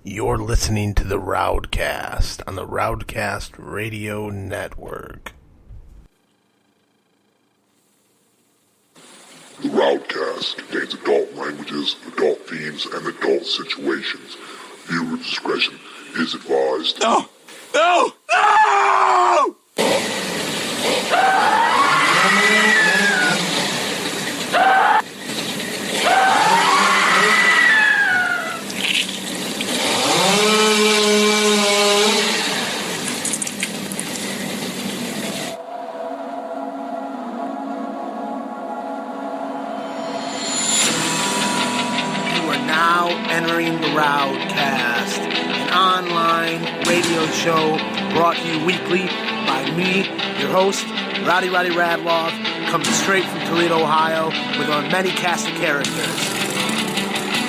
You're listening to the RowdCAST on the RowdCAST Radio Network. The RowdCAST contains adult languages, adult themes, and adult situations. Viewer discretion is advised. No! No! No! Entering the RowdCAST, an online radio show brought to you weekly by me, your host, Rowdy Radloff, coming straight from Toledo, Ohio, with our many cast of characters.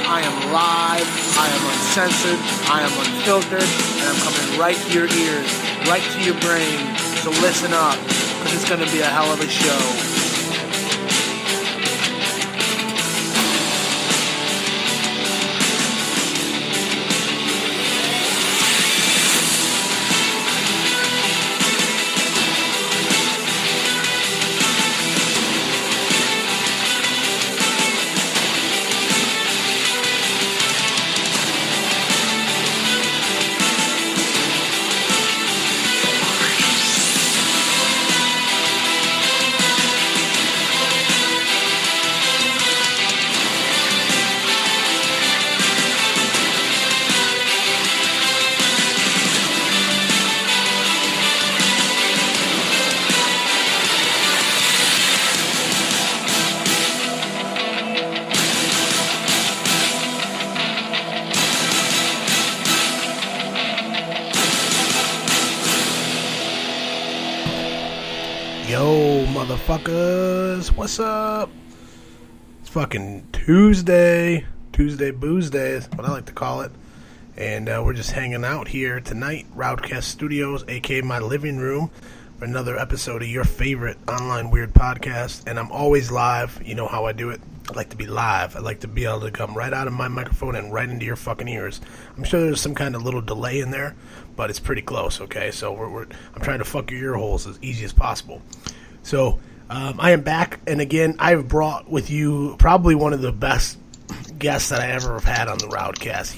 I am live, I am uncensored, I am unfiltered, and I'm coming right to your ears, right to your brain, so listen up, because it's going to be a hell of a show. Motherfuckers, what's up? It's fucking Tuesday Booze Day is what I like to call it, and we're just hanging out here tonight, RowdCAST Studios, aka my living room, for another episode of your favorite online weird podcast. And I'm always live. You know how I do it. I like to be live. I like to be able to come right out of my microphone and right into your fucking ears. I'm sure there's some kind of little delay in there, but it's pretty close. Okay, so I'm trying to fuck your ear holes as easy as possible. So I am back, and again, I've brought with you probably one of the best guests that I ever have had on the RowdCAST.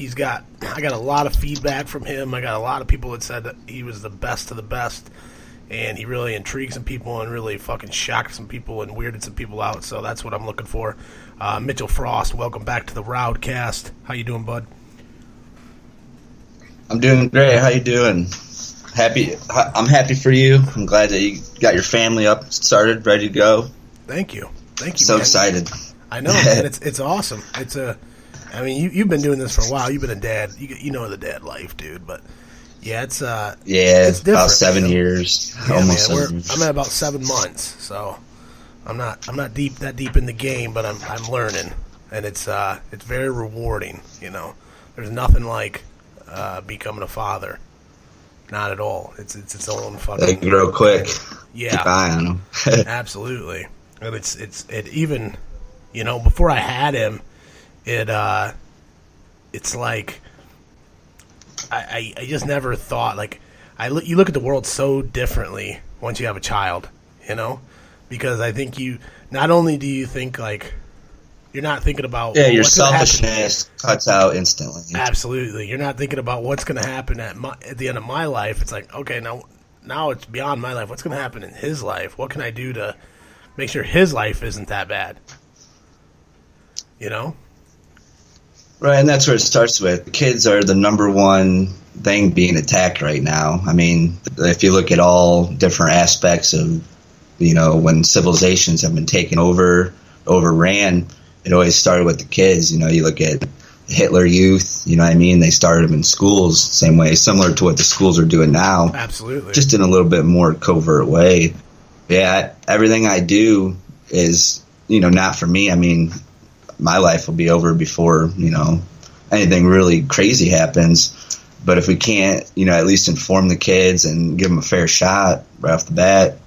I got a lot of feedback from him. I got a lot of people that said that he was the best of the best, and he really intrigued some people and really fucking shocked some people and weirded some people out. So that's what I'm looking for. Mitchelle Frost, welcome back to the RowdCAST. How you doing, bud? I'm doing great. How you doing? I'm happy for you. I'm glad that you got your family up, started, ready to go. Thank you. So man. Excited. I know, man. It's awesome. I mean, you've been doing this for a while. You've been a dad. You know the dad life, dude. But yeah, it's different, about 7 years, almost 7 years. I'm at about 7 months, so I'm not that deep in the game, but I'm learning, and it's very rewarding. You know, there's nothing like becoming a father. Not at all. It's its own fucking. They grow quick. Yeah, keep eye on them. Absolutely, and it even, you know, before I had him, it's like I just never thought like you look at the world so differently once you have a child, you know, because I think you not only do you think like. You're not thinking about your selfishness cuts out instantly. Absolutely, you're not thinking about what's going to happen at the end of my life. It's like, okay, now it's beyond my life. What's going to happen in his life? What can I do to make sure his life isn't that bad? You know, right? And that's where it starts with. Kids are the number one thing being attacked right now. I mean, if you look at all different aspects of, you know, when civilizations have been taken overran. It always started with the kids. You know, you look at Hitler Youth, you know what I mean? They started them in schools, same way, similar to what the schools are doing now. Absolutely. Just in a little bit more covert way. Yeah, everything I do is, you know, not for me. I mean, my life will be over before, you know, anything really crazy happens. But if we can't, you know, at least inform the kids and give them a fair shot right off the bat,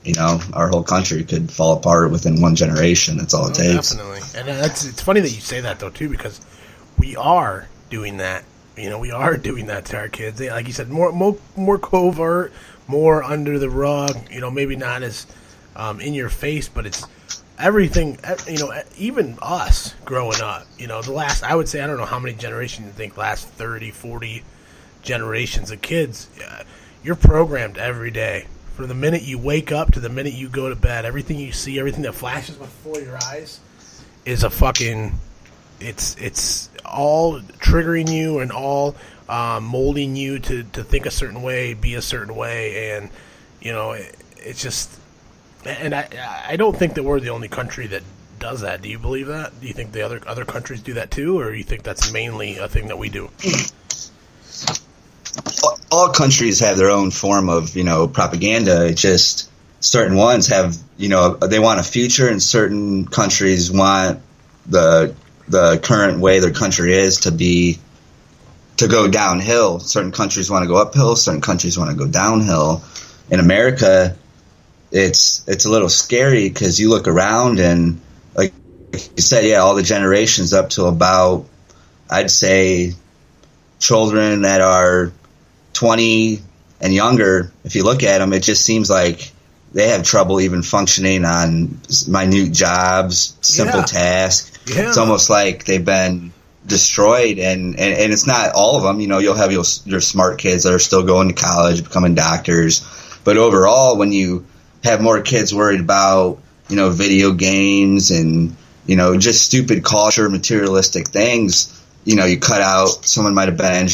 you know, our whole country could fall apart within one generation. That's all it takes. Definitely. And it's funny that you say that, though, too, because we are doing that we are doing that to our kids. Like you said, more covert, more under the rug. Maybe not as in your face, but it's everything. Even us growing up. I would say, I don't know how many generations you think, last 30, 40 generations of kids. You're programmed every day. From the minute you wake up to the minute you go to bed, everything you see, everything that flashes before your eyes is a fucking... It's all triggering you and all molding you to think a certain way, be a certain way, and it's just... And I don't think that we're the only country that does that. Do you believe that? Do you think the other countries do that too, or do you think that's mainly a thing that we do? All countries have their own form of, propaganda. It's just certain ones have, they want a future, and certain countries want the current way their country is to go downhill. Certain countries want to go uphill. Certain countries want to go downhill. In America, it's a little scary because you look around and, like you said, all the generations up to about, I'd say, children that are 20 and younger, if you look at them, it just seems like they have trouble even functioning on minute jobs, simple tasks. Yeah. It's almost like they've been destroyed, and it's not all of them. You'll have your smart kids that are still going to college, becoming doctors. But overall, when you have more kids worried about, video games and, just stupid culture, materialistic things, you cut out, someone might have been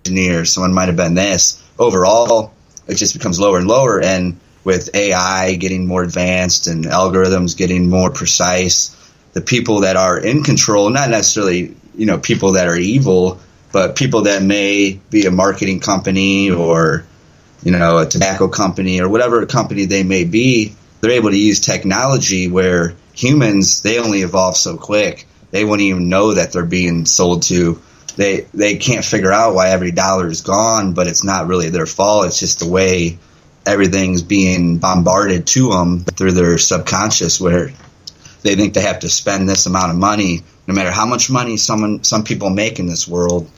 engineer, someone might have been this. Overall, it just becomes lower and lower. And with AI getting more advanced and algorithms getting more precise, the people that are in control, not necessarily, people that are evil, but people that may be a marketing company or, a tobacco company or whatever company they may be, they're able to use technology where humans, they only evolve so quick. They wouldn't even know that they're being sold to. They can't figure out why every dollar is gone, but it's not really their fault. It's just the way everything's being bombarded to them through their subconscious, where they think they have to spend this amount of money. No matter how much money some people make in this world,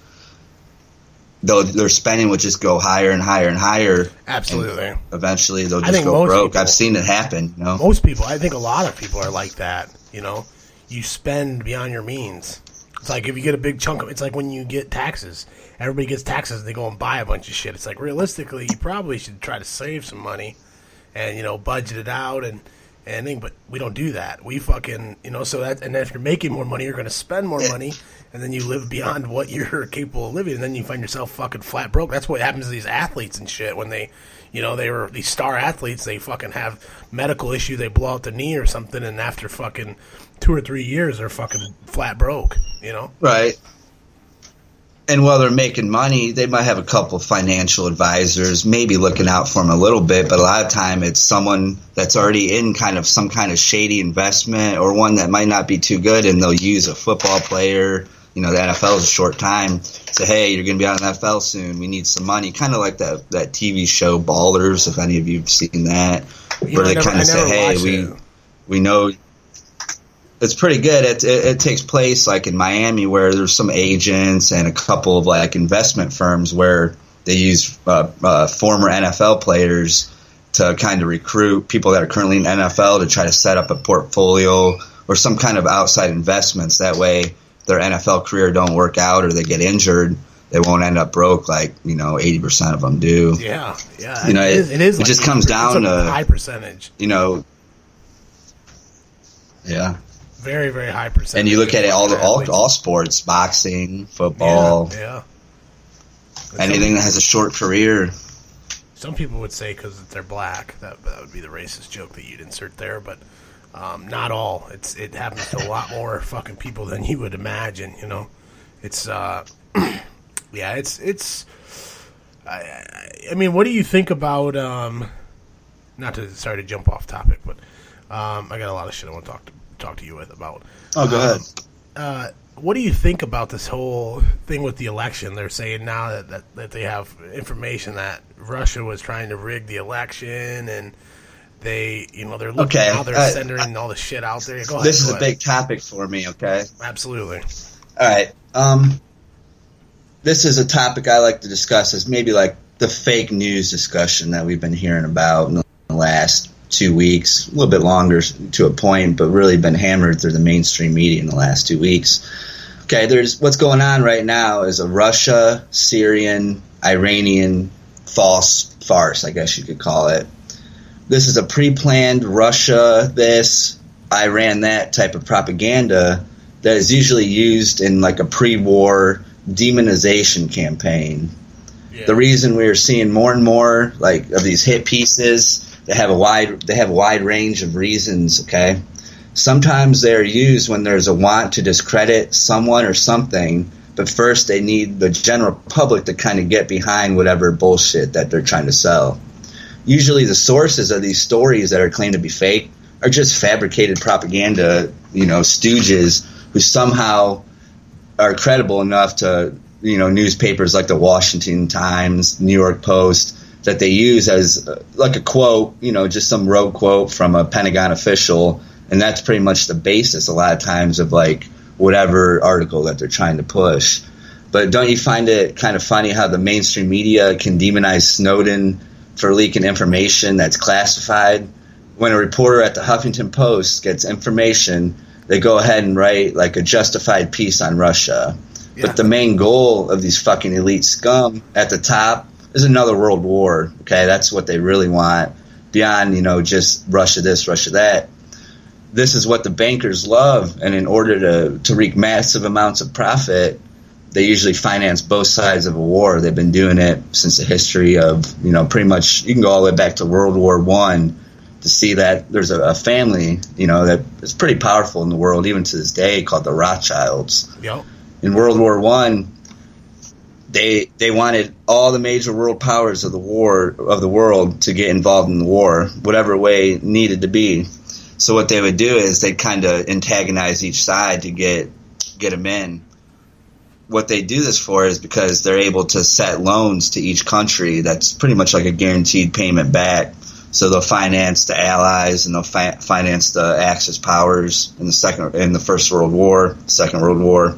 their spending would just go higher and higher and higher. Absolutely. And eventually, they'll just go broke. I've seen it happen. Most people, I think a lot of people are like that. You spend beyond your means. It's like if you get a big chunk of, it's like when you get taxes. Everybody gets taxes and they go and buy a bunch of shit. It's like, realistically, you probably should try to save some money and, budget it out and but we don't do that. We fucking, so that, and then if you're making more money, you're going to spend more money, and then you live beyond what you're capable of living, and then you find yourself fucking flat broke. That's what happens to these athletes and shit when they, they were these star athletes, they fucking have medical issue, they blow out the knee or something, and after fucking 2 or 3 years, they're fucking flat broke, Right. And while they're making money, they might have a couple financial advisors, maybe looking out for them a little bit, but a lot of time it's someone that's already in kind of some kind of shady investment or one that might not be too good, and they'll use a football player. The NFL is a short time. Say, hey, you're going to be on the NFL soon. We need some money. Kind of like that TV show Ballers, if any of you have seen that, where they kind of say, hey, we know. It's pretty good. It takes place like in Miami, where there's some agents and a couple of like investment firms where they use former NFL players to kind of recruit people that are currently in NFL to try to set up a portfolio or some kind of outside investments. That way, their NFL career don't work out or they get injured, they won't end up broke like 80% of them do. Yeah. It is. It just comes down to high percentage. Yeah. Very, very high percentage. And you look at it, all sports, boxing, football, anything that has a short career. Some people would say because they're black, that would be the racist joke that you'd insert there, but not all. It happens to a lot more fucking people than you would imagine. It's it's. I mean, what do you think about? Sorry to jump off topic, but I got a lot of shit I want to talk to you about. Oh, go ahead. What do you think about this whole thing with the election? They're saying now that they have information that Russia was trying to rig the election, and they're looking how they're sending all the shit out there. Go ahead. This is a big topic for me. Okay. Absolutely. All right. this is a topic I like to discuss as maybe like the fake news discussion that we've been hearing about in the last 2 weeks, a little bit longer to a point, but really been hammered through the mainstream media in the last 2 weeks. Okay, there's what's going on right now is a Russia, Syrian, Iranian farce, I guess you could call it. This is a pre-planned Russia this, Iran that type of propaganda that is usually used in like a pre-war demonization campaign. Yeah. The reason we are seeing more and more like of these hit pieces that have a wide range of reasons, okay? Sometimes they're used when there's a want to discredit someone or something, but first they need the general public to kind of get behind whatever bullshit that they're trying to sell. Usually the sources of these stories that are claimed to be fake are just fabricated propaganda, stooges who somehow are credible enough to, newspapers like the Washington Times, New York Post, that they use as like a quote, just some rogue quote from a Pentagon official. And that's pretty much the basis a lot of times of like whatever article that they're trying to push. But don't you find it kind of funny how the mainstream media can demonize Snowden for leaking information that's classified? When a reporter at the Huffington Post gets information, they go ahead and write like a justified piece on Russia. Yeah. But the main goal of these fucking elite scum at the top is another world war. Okay, that's what they really want beyond, just Russia this, Russia that. This is what the bankers love, and in order to wreak massive amounts of profit, they usually finance both sides of a war. They've been doing it since the history of, pretty much, you can go all the way back to World War I to see that there's a family, that is pretty powerful in the world, even to this day, called the Rothschilds. Yep. In World War I, they wanted all the major world powers of the world to get involved in the war, whatever way it needed to be. So what they would do is they'd kind of antagonize each side to get them in. What they do this for is because they're able to set loans to each country that's pretty much like a guaranteed payment back. So they'll finance the Allies and they'll finance the Axis powers in the First World War, Second World War.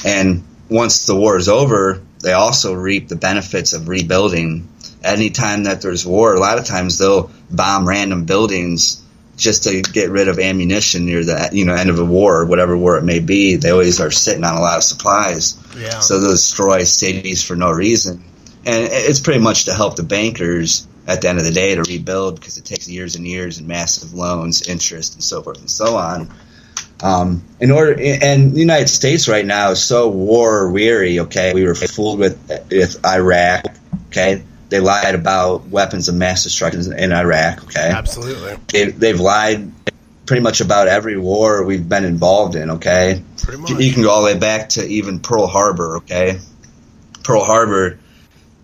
And once the war is over, they also reap the benefits of rebuilding. Anytime that there's war, a lot of times they'll bomb random buildings just to get rid of ammunition near the end of a war, whatever war it may be. They always are sitting on a lot of supplies. Yeah. So they'll destroy cities for no reason. And it's pretty much to help the bankers at the end of the day to rebuild, because it takes years and years and massive loans, interest, and so forth and so on. And the United States right now is so war weary. Okay, we were fooled with Iraq. Okay, they lied about weapons of mass destruction in Iraq. Okay, absolutely. They've lied pretty much about every war we've been involved in. Okay, pretty much. You can go all the way back to even Pearl Harbor. Okay, Pearl Harbor,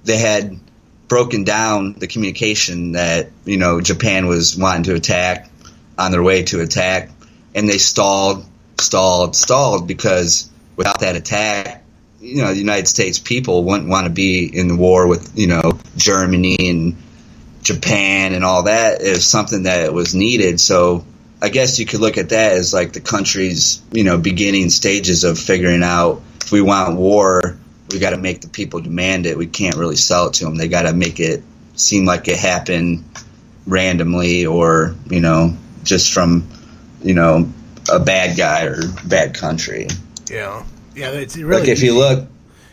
they had broken down the communication that Japan was wanting to attack on their way to attack. And they stalled because without that attack, the United States people wouldn't want to be in the war with, Germany and Japan and all that. It was something that was needed. So I guess you could look at that as like the country's, beginning stages of figuring out if we want war, we got to make the people demand it. We can't really sell it to them. They got to make it seem like it happened randomly or, just from a bad guy or bad country. Yeah. It's really like if you look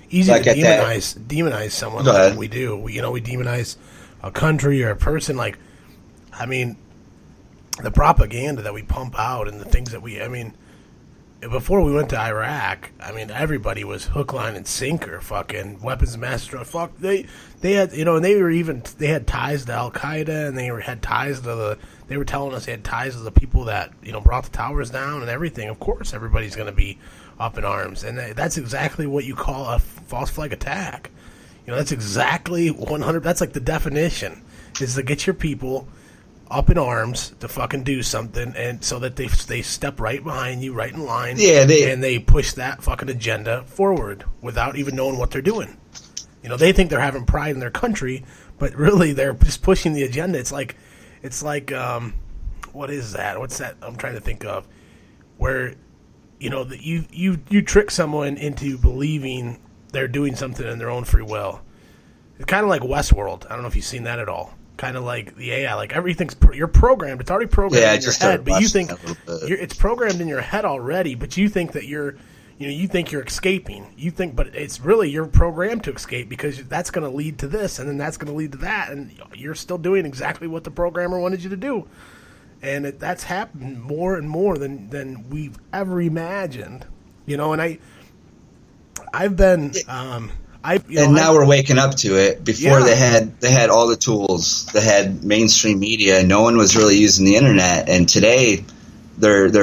easy like to demonize someone like we do. We demonize a country or a person. Like, I mean, the propaganda that we pump out and the things that before we went to Iraq, everybody was hook, line, and sinker. Fucking weapons of mass destruction. Fuck, they had and they had ties to Al Qaeda, and they had ties to They were telling us they had ties to the people that brought the towers down and everything. Of course, everybody's going to be up in arms, and that's exactly what you call a false flag attack. That's exactly 100. That's like the definition is to get your people up in arms to fucking do something, and so that they step right behind you, right in line, and they push that fucking agenda forward without even knowing what they're doing. They think they're having pride in their country, but really they're just pushing the agenda. It's like what is that? What's that? I'm trying to think of where you trick someone into believing they're doing something in their own free will. It's kind of like Westworld. I don't know if you've seen that at all. Kind of like the AI, like everything's you're programmed. It's already programmed in your head, but you think it's programmed in your head already. But you think that you think you're escaping. You think, but it's really you're programmed to escape because that's going to lead to this, and then that's going to lead to that, and you're still doing exactly what the programmer wanted you to do. And that's happened more and more than we've ever imagined. And I've been. Now we're waking up to it. Before they had all the tools, they had mainstream media. No one was really using the internet, and today their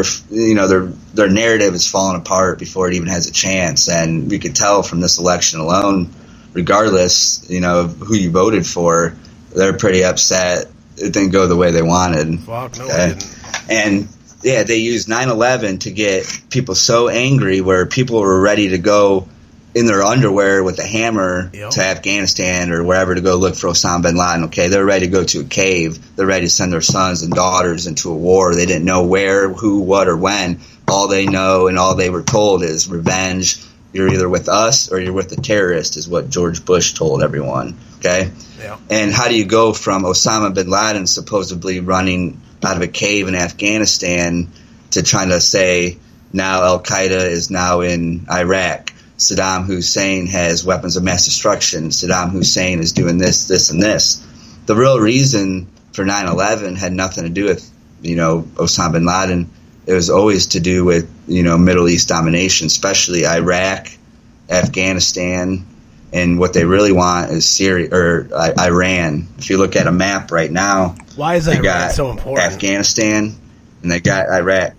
narrative is falling apart before it even has a chance. And we could tell from this election alone, regardless, of who you voted for, they're pretty upset. It didn't go the way they wanted. Fuck no, it didn't. And they used 9/11 to get people so angry, where people were ready to go in their underwear with a hammer to Afghanistan or wherever to go look for Osama bin Laden. Okay, they're ready to go to a cave. They're ready to send their sons and daughters into a war. They didn't know where, who, what, or when. All they know and all they were told is revenge. You're either with us or you're with the terrorist, is what George Bush told everyone. Okay? Yeah. And how do you go from Osama bin Laden supposedly running out of a cave in Afghanistan to trying to say now Al-Qaeda is now in Iraq? Saddam Hussein has weapons of mass destruction. Saddam Hussein is doing this, this, and this. The real reason for 9/11 had nothing to do with, Osama bin Laden. It was always to do with, Middle East domination, especially Iraq, Afghanistan, and what they really want is Syria or Iran. If you look at a map right now, why is Iran so important? Afghanistan, and they got Iraq.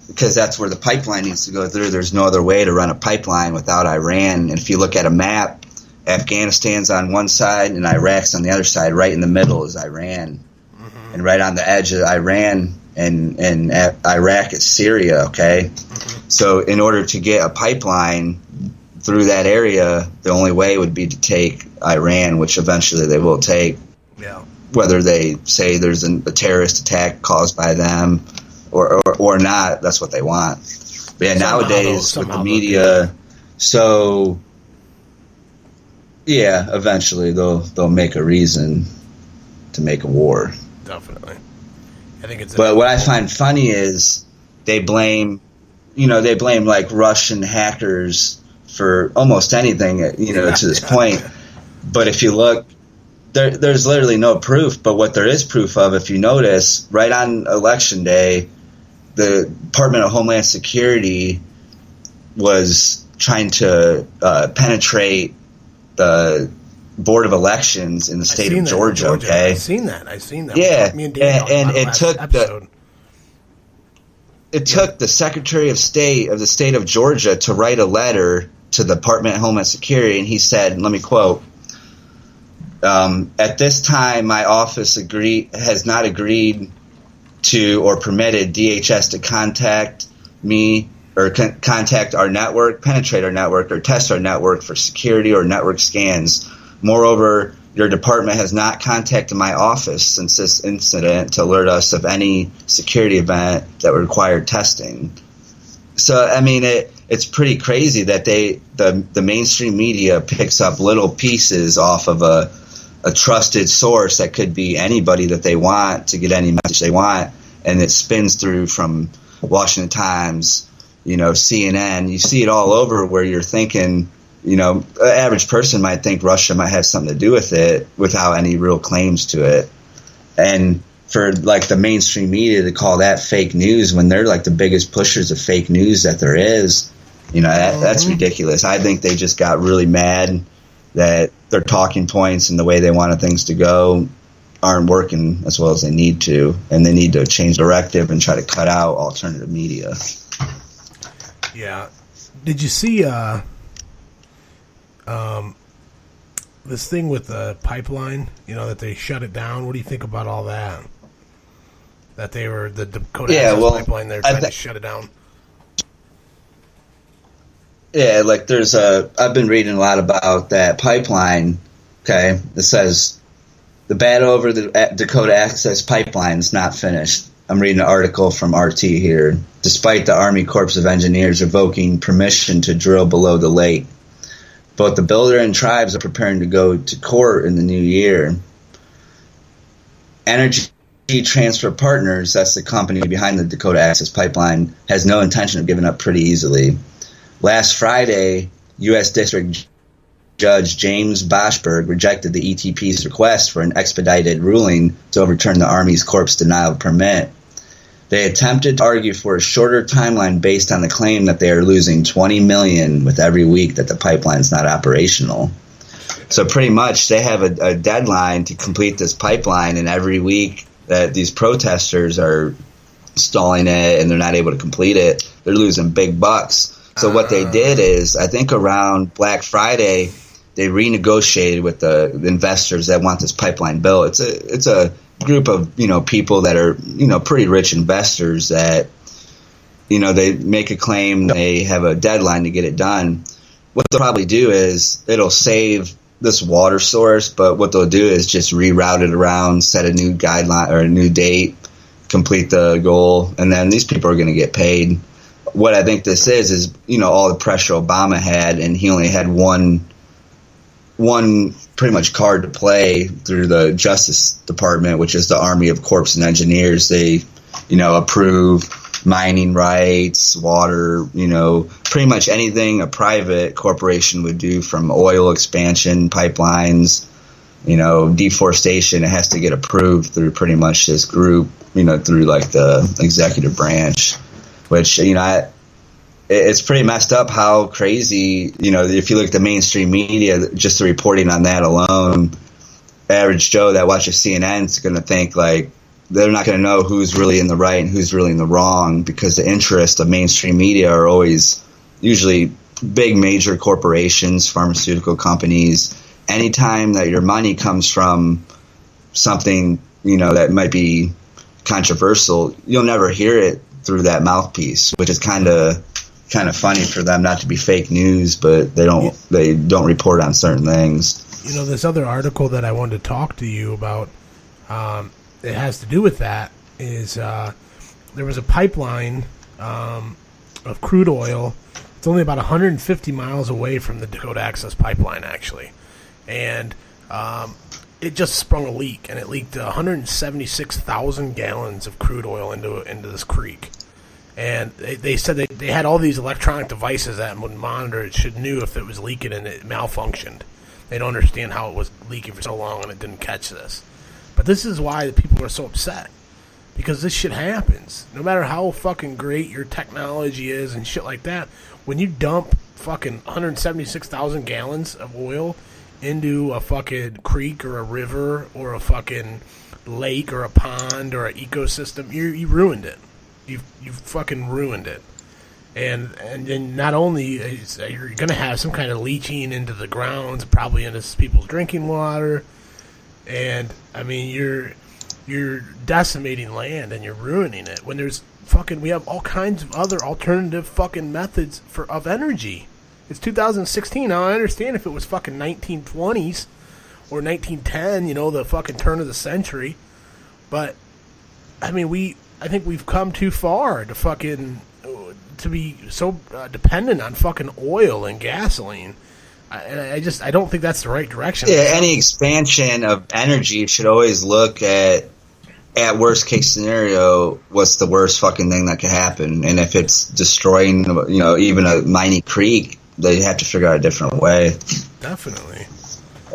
Because that's where the pipeline needs to go through. There's no other way to run a pipeline without Iran. And if you look at a map, Afghanistan's on one side and Iraq's on the other side. Right in the middle is Iran. Mm-hmm. And right on the edge of Iran and Iraq is Syria, okay? Mm-hmm. So in order to get a pipeline through that area, the only way would be to take Iran, which eventually they will take. Yeah. Whether they say there's a terrorist attack caused by them or not, that's what they want. But nowadays with the media, eventually they'll make a reason to make a war. Definitely, I think it's. But what I find funny is they blame like Russian hackers for almost anything, to this point. But if you look, there's literally no proof. But what there is proof of, if you notice, right on Election Day, the Department of Homeland Security was trying to penetrate the Board of Elections in the state of Georgia. Okay, I've seen that. Yeah, and it took the Secretary of State of the state of Georgia to write a letter to the Department of Homeland Security, and he said, and let me quote. At this time, my office has not agreed to or permitted DHS to contact me or contact our network, penetrate our network, or test our network for security or network scans. Moreover, your department has not contacted my office since this incident to alert us of any security event that required testing. So, I mean, it's pretty crazy that the mainstream media picks up little pieces off of a trusted source that could be anybody that they want to get any message they want, and it spins through from Washington Times, CNN. You see it all over where you're thinking, an average person might think Russia might have something to do with it without any real claims to it. And for like the mainstream media to call that fake news when they're like the biggest pushers of fake news that there is, that's ridiculous. I think they just got really mad that their talking points and the way they wanted things to go aren't working as well as they need to, and they need to change directive and try to cut out alternative media. Yeah. Did you see this thing with the pipeline, that they shut it down? What do you think about all that? That they were the Dakota Access pipeline, they're trying to shut it down. Yeah, like I've been reading a lot about that pipeline, okay? It says the battle over the Dakota Access Pipeline is not finished. I'm reading an article from RT here. Despite the Army Corps of Engineers revoking permission to drill below the lake, Both the builder and tribes are preparing to go to court in the new year. Energy Transfer Partners, that's the company behind the Dakota Access Pipeline, has no intention of giving up pretty easily. Last Friday, U.S. District Judge James Boschberg rejected the ETP's request for an expedited ruling to overturn the Army's Corps denial of permit. They attempted to argue for a shorter timeline based on the claim that they are losing $20 million with every week that the pipeline is not operational. So pretty much they have a deadline to complete this pipeline, and every week that these protesters are stalling it and they're not able to complete it, they're losing big bucks. So what they did is, I think around Black Friday, they renegotiated with the investors that want this pipeline built. It's a group of, people that are, pretty rich investors that, they make a claim, they have a deadline to get it done. What they'll probably do is it'll save this water source, but what they'll do is just reroute it around, set a new guideline or a new date, complete the goal, and then these people are going to get paid. What I think this is, all the pressure Obama had, and he only had one pretty much card to play through the Justice Department, which is the Army of Corps and Engineers. They, approve mining rights, water, pretty much anything a private corporation would do, from oil expansion, pipelines, deforestation. It has to get approved through pretty much this group, through like the executive branch, which, it's pretty messed up how crazy, if you look at the mainstream media, just the reporting on that alone, average Joe that watches CNN is going to think like they're not going to know who's really in the right and who's really in the wrong, because the interests of mainstream media are always usually big major corporations, pharmaceutical companies. Anytime that your money comes from something, that might be controversial, you'll never hear it through that mouthpiece, which is kind of funny for them, not to be fake news, but they don't report on certain things. This other article that I wanted to talk to you about, it has to do with that, is there was a pipeline of crude oil. It's only about 150 miles away from the Dakota Access Pipeline, actually. And it just sprung a leak, and it leaked 176,000 gallons of crude oil into this creek. And they said they had all these electronic devices that would monitor it, should knew if it was leaking, and it malfunctioned. They don't understand how it was leaking for so long and it didn't catch this. But this is why the people are so upset. Because this shit happens. No matter how fucking great your technology is and shit like that, when you dump fucking 176,000 gallons of oil into a fucking creek or a river or a fucking lake or a pond or an ecosystem, you ruined it. You fucking ruined it. And not only is you're going to have some kind of leaching into the grounds, probably into people's drinking water, and I mean you're decimating land and you're ruining it. When there's we have all kinds of other alternative fucking methods of energy. It's 2016. Now I understand if it was fucking 1920s or 1910, the fucking turn of the century, but I mean I think we've come too far to be so dependent on fucking oil and gasoline. I don't think that's the right direction. Yeah, any expansion of energy should always look at worst case scenario, what's the worst fucking thing that could happen? And if it's destroying, even a mining creek, they have to figure out a different way. Definitely.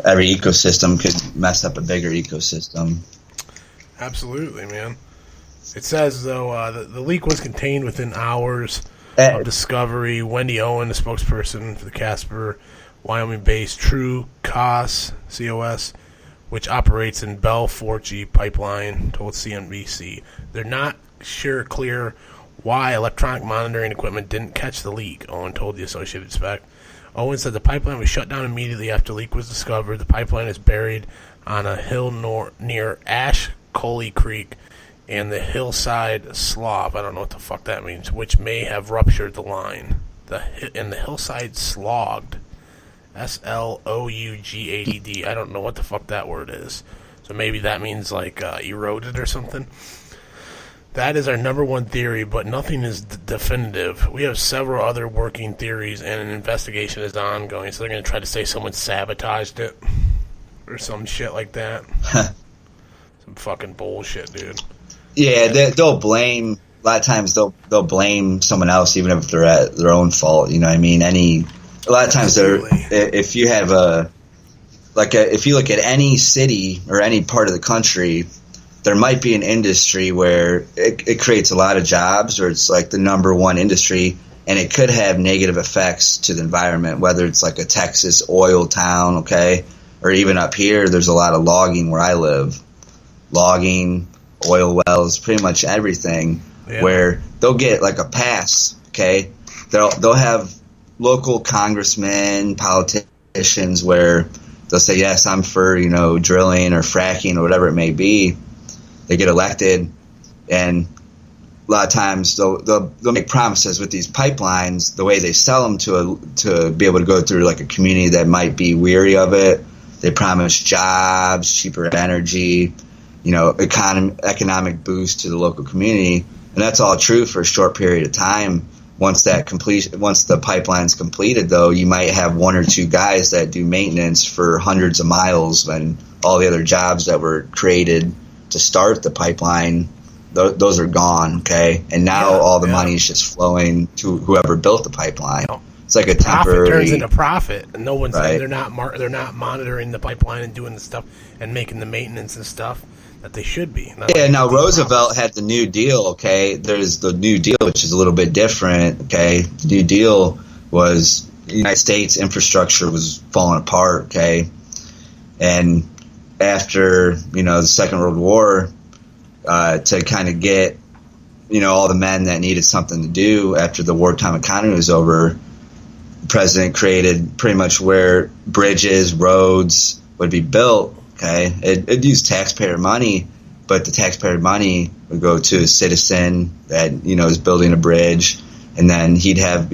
Every ecosystem could mess up a bigger ecosystem. Absolutely, man. It says, though, the leak was contained within hours of discovery. Wendy Owen, the spokesperson for the Casper, Wyoming-based RowdCAST, COS, which operates in Bell Forgy Pipeline, told CNBC. They're not clear why electronic monitoring equipment didn't catch the leak, Owen told the Associated Press. Owen said the pipeline was shut down immediately after the leak was discovered. The pipeline is buried on a hill near Ashcoley Creek and the hillside slough, I don't know what the fuck that means, which may have ruptured the line. The hillside slogged, SLOUGADD. I don't know what the fuck that word is. So maybe that means like eroded or something. That is our number one theory, but nothing is definitive. We have several other working theories, and an investigation is ongoing. So they're going to try to say someone sabotaged it or some shit like that. Some fucking bullshit, dude. Yeah, they'll blame. A lot of times they'll blame someone else, even if they're at their own fault. You know what I mean? A lot of times if you have if you look at any city or any part of the country, there might be an industry where it creates a lot of jobs, or it's like the number one industry, and it could have negative effects to the environment, whether it's like a Texas oil town, okay, or even up here, there's a lot of logging where I live. Logging, oil wells, pretty much everything, where they'll get like a pass, okay? They'll have local congressmen, politicians where they'll say, yes, I'm for, drilling or fracking or whatever it may be. They get elected, and a lot of times they'll make promises with these pipelines. The way they sell them to be able to go through like a community that might be weary of it, they promise jobs, cheaper energy, economic boost to the local community, and that's all true for a short period of time. Once the pipeline's completed, though, you might have one or two guys that do maintenance for hundreds of miles, when all the other jobs that were created to start the pipeline, those are gone, okay? And now all the money is just flowing to whoever built the pipeline. It's like a temporary profit turns into profit, and no one's right. they're not monitoring the pipeline and doing the stuff and making the maintenance and stuff that they should be. Yeah, now Roosevelt had the New Deal, okay? There's the New Deal, which is a little bit different, okay? The New Deal was the United States infrastructure was falling apart, okay? And after, the Second World War, to kind of get, all the men that needed something to do after the wartime economy was over, the president created pretty much where bridges, roads would be built. Okay, it'd use taxpayer money, but the taxpayer money would go to a citizen that is building a bridge, and then he'd have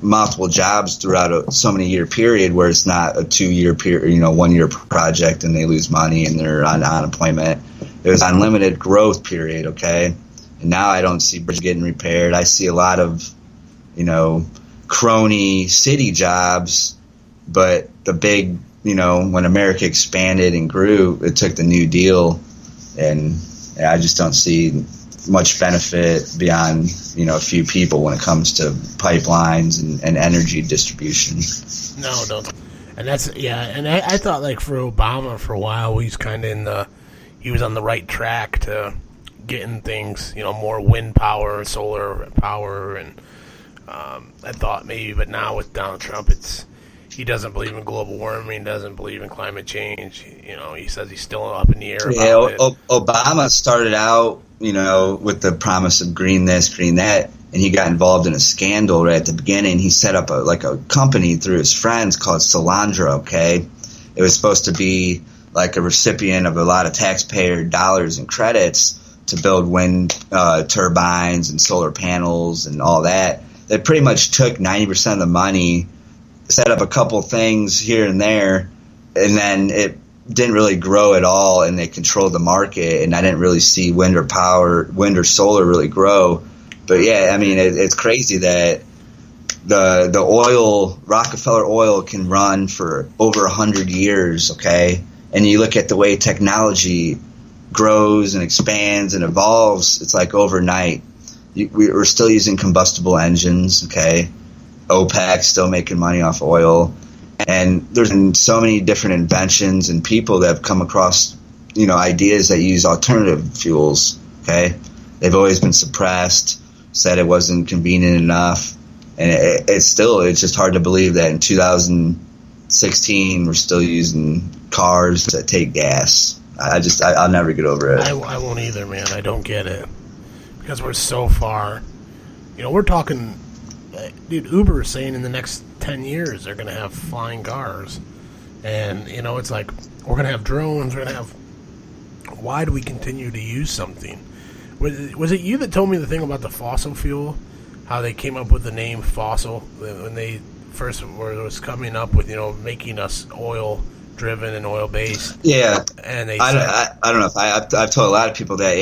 multiple jobs throughout so many year period where it's not a 2-year period, 1 year project, and they lose money and they're on unemployment. It was unlimited growth period. Okay, and now I don't see bridge getting repaired. I see a lot of crony city jobs, but the big when America expanded and grew, it took the New Deal, and I just don't see much benefit beyond, a few people when it comes to pipelines and energy distribution. No, don't. And that's, and I thought, like, for Obama for a while, he's kind of he was on the right track to getting things, more wind power, solar power, and I thought maybe, but now with Donald Trump, he doesn't believe in global warming, doesn't believe in climate change. He says he's still up in the air about it. Obama started out, with the promise of green this, green that, and he got involved in a scandal right at the beginning. He set up a company through his friends called Solandra, okay? It was supposed to be like a recipient of a lot of taxpayer dollars and credits to build wind turbines and solar panels and all that. They pretty much took 90% of the money, set up a couple things here and there, and then it didn't really grow at all, and they controlled the market, and I didn't really see wind or solar really grow. But yeah, I mean, it's crazy that the oil, Rockefeller oil, can run for over 100 years, okay? And you look at the way technology grows and expands and evolves, it's like overnight. We're still using combustible engines, okay? OPEC still making money off oil, and there's been so many different inventions and people that have come across, ideas that use alternative fuels. Okay, they've always been suppressed, said it wasn't convenient enough, and it's just hard to believe that in 2016 we're still using cars that take gas. I'll never get over it. I won't either, man. I don't get it because we're so far. We're talking. Dude, Uber is saying in the next 10 years they're going to have flying cars. And, it's like, we're going to have drones, we're going to have... Why do we continue to use something? Was it you that told me the thing about the fossil fuel? How they came up with the name fossil when they first was coming up with, making us oil-driven and oil-based? Yeah. And they I don't know if I've told a lot of people that,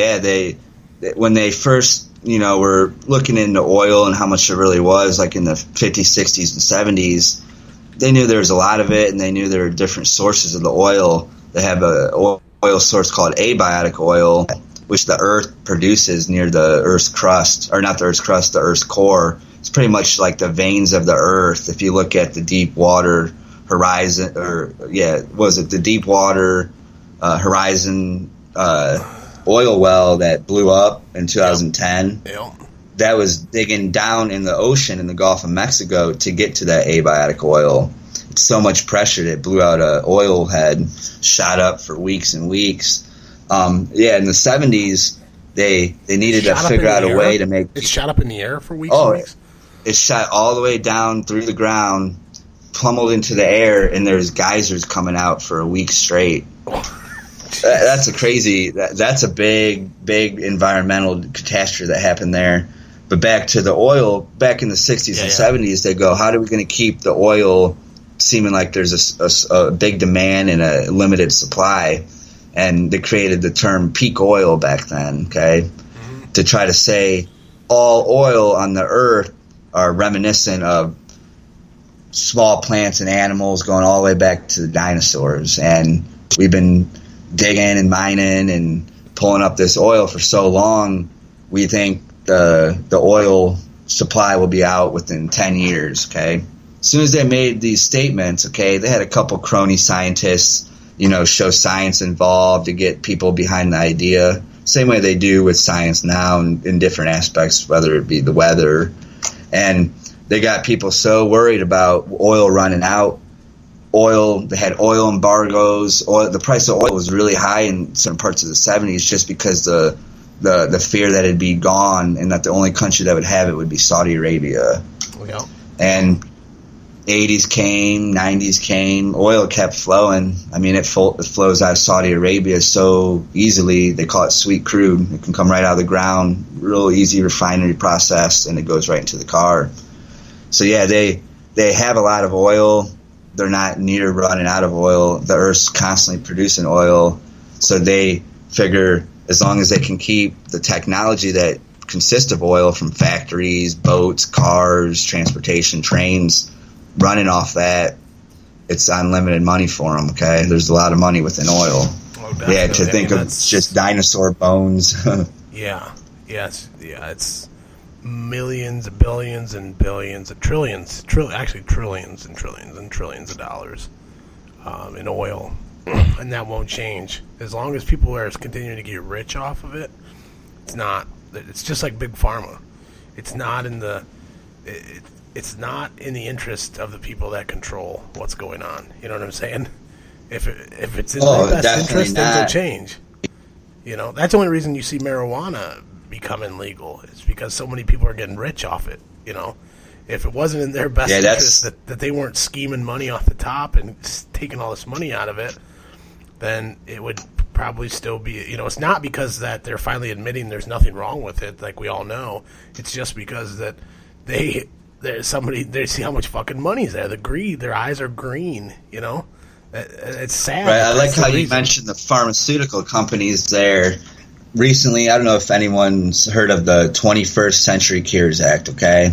when they first, were looking into oil and how much it really was, like in the 50s, 60s, and 70s, they knew there was a lot of it, and they knew there were different sources of the oil. They have a oil source called abiotic oil, which the Earth produces near the Earth's crust, or not the Earth's crust, the Earth's core. It's pretty much like the veins of the Earth. If you look at the deep water horizon, the deep water horizon oil well that blew up in 2010? Yep. That was digging down in the ocean in the Gulf of Mexico to get to that abiotic oil. It's so much pressure that it blew out a oil head, shot up for weeks and weeks. In the 70s, they needed to figure out a way to make it shot up in the air for weeks and weeks? It shot all the way down through the ground, plummeled into the air, and there's geysers coming out for a week straight. That's a big environmental catastrophe that happened there. But back to the oil, back in the 60s and 70s, they go, how are we going to keep the oil seeming like there's a big demand and a limited supply? And they created the term peak oil back then, okay, to try to say all oil on the earth are reminiscent of small plants and animals going all the way back to the dinosaurs. And we've been digging and mining and pulling up this oil for so long, we think the oil supply will be out within 10 years, okay? As soon as they made these statements, okay, they had a couple crony scientists, show science involved to get people behind the idea. Same way they do with science now in different aspects, whether it be the weather. And they got people so worried about oil running out. They had oil embargoes. The price of oil was really high in certain parts of the 70s just because the fear that it'd be gone and that the only country that would have it would be Saudi Arabia. Yeah. And 80s came, 90s came, oil kept flowing. I mean, it flows out of Saudi Arabia so easily. They call it sweet crude. It can come right out of the ground, real easy refinery process, and it goes right into the car. So, yeah, they have a lot of oil. They're not near running out of oil. The Earth's constantly producing oil. So they figure as long as they can keep the technology that consists of oil from factories, boats, cars, transportation, trains, running off that, it's unlimited money for them, okay? There's a lot of money within oil. To think of just dinosaur bones. It's millions, billions, and billions, trillions, actually trillions and trillions and trillions of dollars in oil. And that won't change. As long as people are continuing to get rich off of it, it's just like Big Pharma. It's not in the interest of the people that control what's going on. You know what I'm saying? If it's in their best interest, things will change. That's the only reason you see marijuana becoming legal. It's because so many people are getting rich off it. If it wasn't in their best interest that they weren't scheming money off the top and taking all this money out of it, then it would probably still be, it's not because that they're finally admitting there's nothing wrong with it, like we all know. It's just because that they see how much fucking money's there. The greed, their eyes are green, It's sad. Right, I like how you mentioned the pharmaceutical companies there. Recently, I don't know if anyone's heard of the 21st Century Cures Act, okay?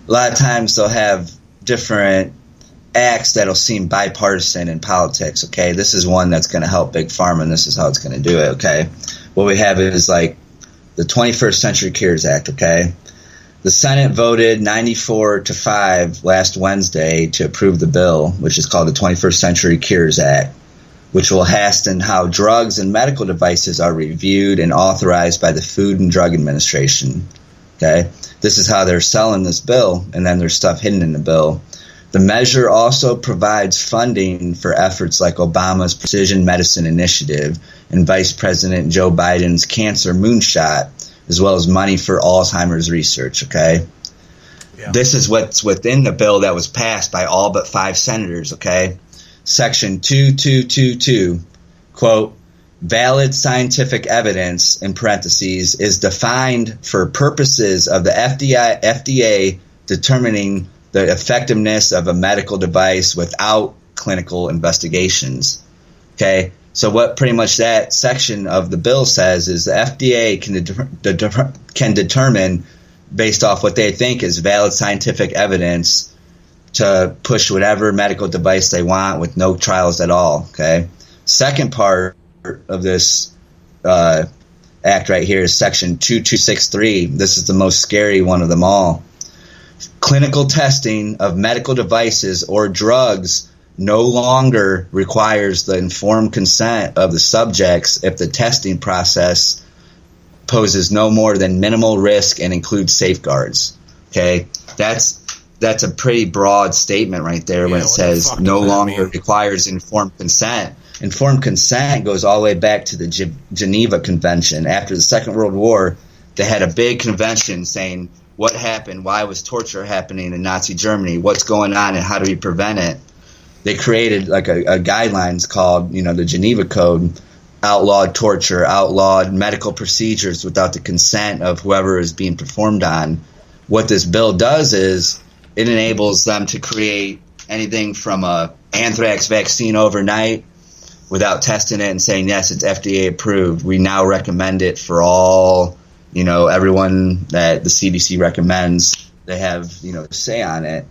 A lot of times they'll have different acts that'll seem bipartisan in politics, okay? This is one that's going to help Big Pharma, and this is how it's going to do it, okay? What we have is like the 21st Century Cures Act, okay? The Senate voted 94-5 last Wednesday to approve the bill, which is called the 21st Century Cures Act, which will hasten how drugs and medical devices are reviewed and authorized by the Food and Drug Administration. Okay, this is how they're selling this bill, and then there's stuff hidden in the bill. The measure also provides funding for efforts like Obama's Precision Medicine Initiative and Vice President Joe Biden's Cancer Moonshot, as well as money for Alzheimer's research, okay? Yeah. This is what's within the bill that was passed by all but 5 senators, okay? Section 2222, quote, valid scientific evidence, in parentheses, is defined for purposes of the FDA determining the effectiveness of a medical device without clinical investigations, okay? So what pretty much that section of the bill says is the FDA can determine, based off what they think is valid scientific evidence, to push whatever medical device they want with no trials at all. Okay. Second part of this act right here is section 2263. This is the most scary one of them all. Clinical testing of medical devices or drugs no longer requires the informed consent of the subjects if the testing process poses no more than minimal risk and includes safeguards. Okay, that's a pretty broad statement right there when it says no longer requires informed consent. Informed consent goes all the way back to the Geneva Convention. After the Second World War, they had a big convention saying what happened, why was torture happening in Nazi Germany, what's going on, and how do we prevent it. They created like a guidelines called, the Geneva Code, outlawed torture, outlawed medical procedures without the consent of whoever is being performed on. What this bill does is it enables them to create anything from a anthrax vaccine overnight without testing it and saying, yes, it's FDA approved. We now recommend it for all, everyone that the CDC recommends. They have, say on it.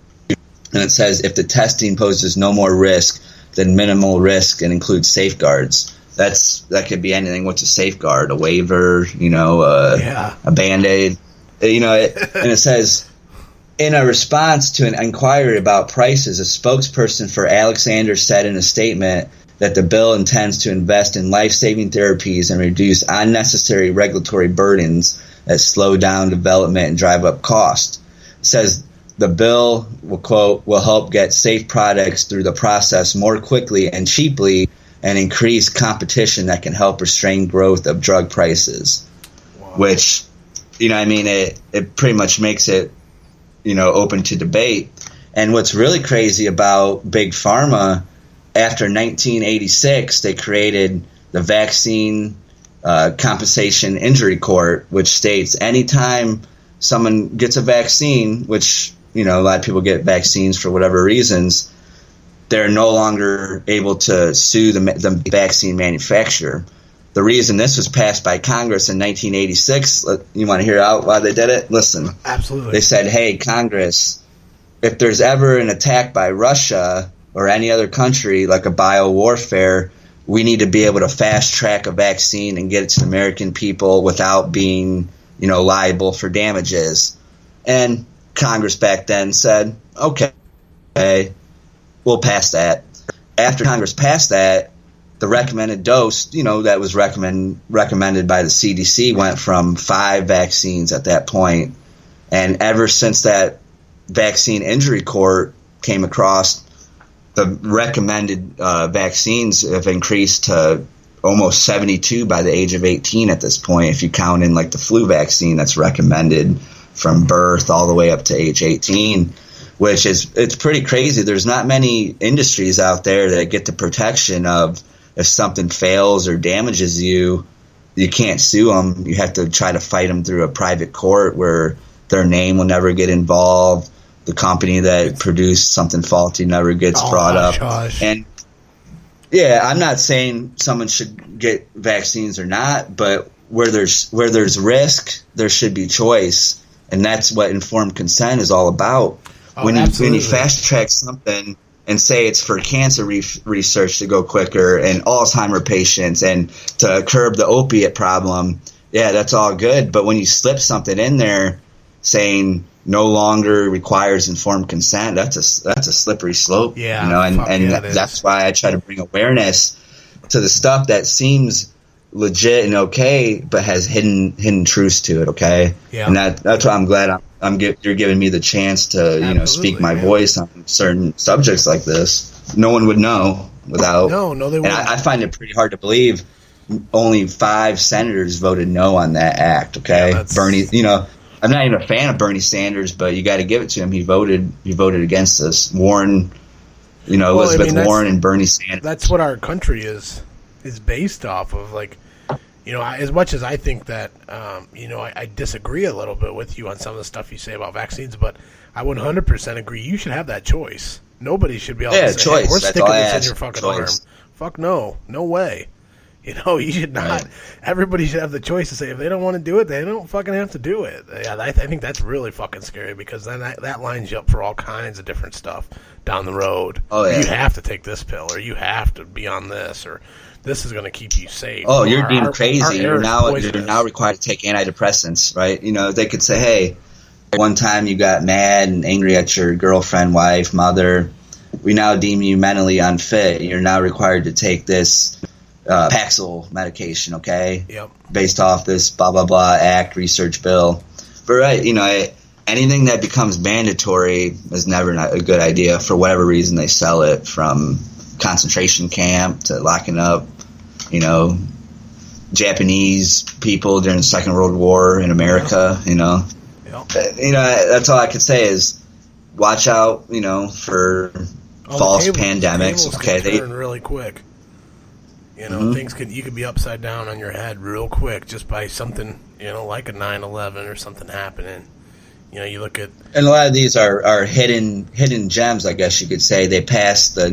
And it says if the testing poses no more risk than minimal risk and includes safeguards. That could be anything. What's a safeguard? A waiver, a Band-Aid. And it says, in a response to an inquiry about prices, a spokesperson for Alexander said in a statement that the bill intends to invest in life-saving therapies and reduce unnecessary regulatory burdens that slow down development and drive up cost. It says the bill will, quote, will help get safe products through the process more quickly and cheaply and increase competition that can help restrain growth of drug prices. Wow. Which, it pretty much makes it, open to debate. And what's really crazy about Big Pharma, after 1986, they created the Vaccine Compensation Injury Court, which states anytime someone gets a vaccine, which, a lot of people get vaccines for whatever reasons, they're no longer able to sue the vaccine manufacturer. The reason this was passed by Congress in 1986, you want to hear out why they did it? Listen. Absolutely. They said, hey, Congress, if there's ever an attack by Russia or any other country, like a biowarfare, we need to be able to fast track a vaccine and get it to the American people without being, liable for damages. And Congress back then said, okay, we'll pass that. After Congress passed that, the recommended dose, that was recommended by the CDC went from 5 vaccines at that point. And ever since that vaccine injury court came across, the recommended vaccines have increased to almost 72 by the age of 18 at this point, if you count in like the flu vaccine that's recommended from birth all the way up to age 18, which it's pretty crazy. There's not many industries out there that get the protection of if something fails or damages you, you can't sue them. You have to try to fight them through a private court where their name will never get involved. The company that produced something faulty never gets brought up. Gosh. And yeah, I'm not saying someone should get vaccines or not, but where there's risk, there should be choice, and that's what informed consent is all about. When you fast track something and say it's for cancer research to go quicker and Alzheimer patients and to curb the opiate problem, yeah, that's all good. But when you slip something in there saying no longer requires informed consent, that's a slippery slope. Yeah, and that's why I try to bring awareness to the stuff that seems legit and okay, but has hidden truths to it. Okay, yeah, and that's why I'm glad you're giving me the chance to speak my voice on certain subjects like this. No one would know without. No, they wouldn't. And I find it pretty hard to believe only 5 senators voted no on that act. Okay, yeah, Bernie, I'm not even a fan of Bernie Sanders, but you got to give it to him. He voted against this. Warren, Elizabeth Warren and Bernie Sanders. That's what our country is based off of. Like, as much as I think that, I disagree a little bit with you on some of the stuff you say about vaccines, but I 100% agree. You should have that choice. Nobody should be able to say, choice. hey, we're That's sticking all I this in ask. your fucking Choice. arm Fuck no. No way. You know, you should not. Right. Everybody should have the choice to say if they don't want to do it, they don't fucking have to do it. Yeah, I think that's really fucking scary because then that lines you up for all kinds of different stuff down the road. Oh, yeah. You have to take this pill, or you have to be on this, or this is going to keep you safe. Oh, you're being crazy. You're now required to take antidepressants, right? You know, they could say, hey, one time you got mad and angry at your girlfriend, wife, mother. We now deem you mentally unfit. You're now required to take this Paxil medication, okay? Yep. Based off this blah, blah, blah act, research bill. But, right, you know, anything that becomes mandatory is never a good idea for whatever reason they sell it, from concentration camp to locking up, you know, Japanese people during the Second World War in America, you know. Yep. You know, that's all I could say is watch out, you know, for false pandemics. Okay, they turn really quick. You know, you could be upside down on your head real quick just by something, you know, like a 9/11 or something happening. You know, you look at, and a lot of these are hidden gems, I guess you could say. They passed the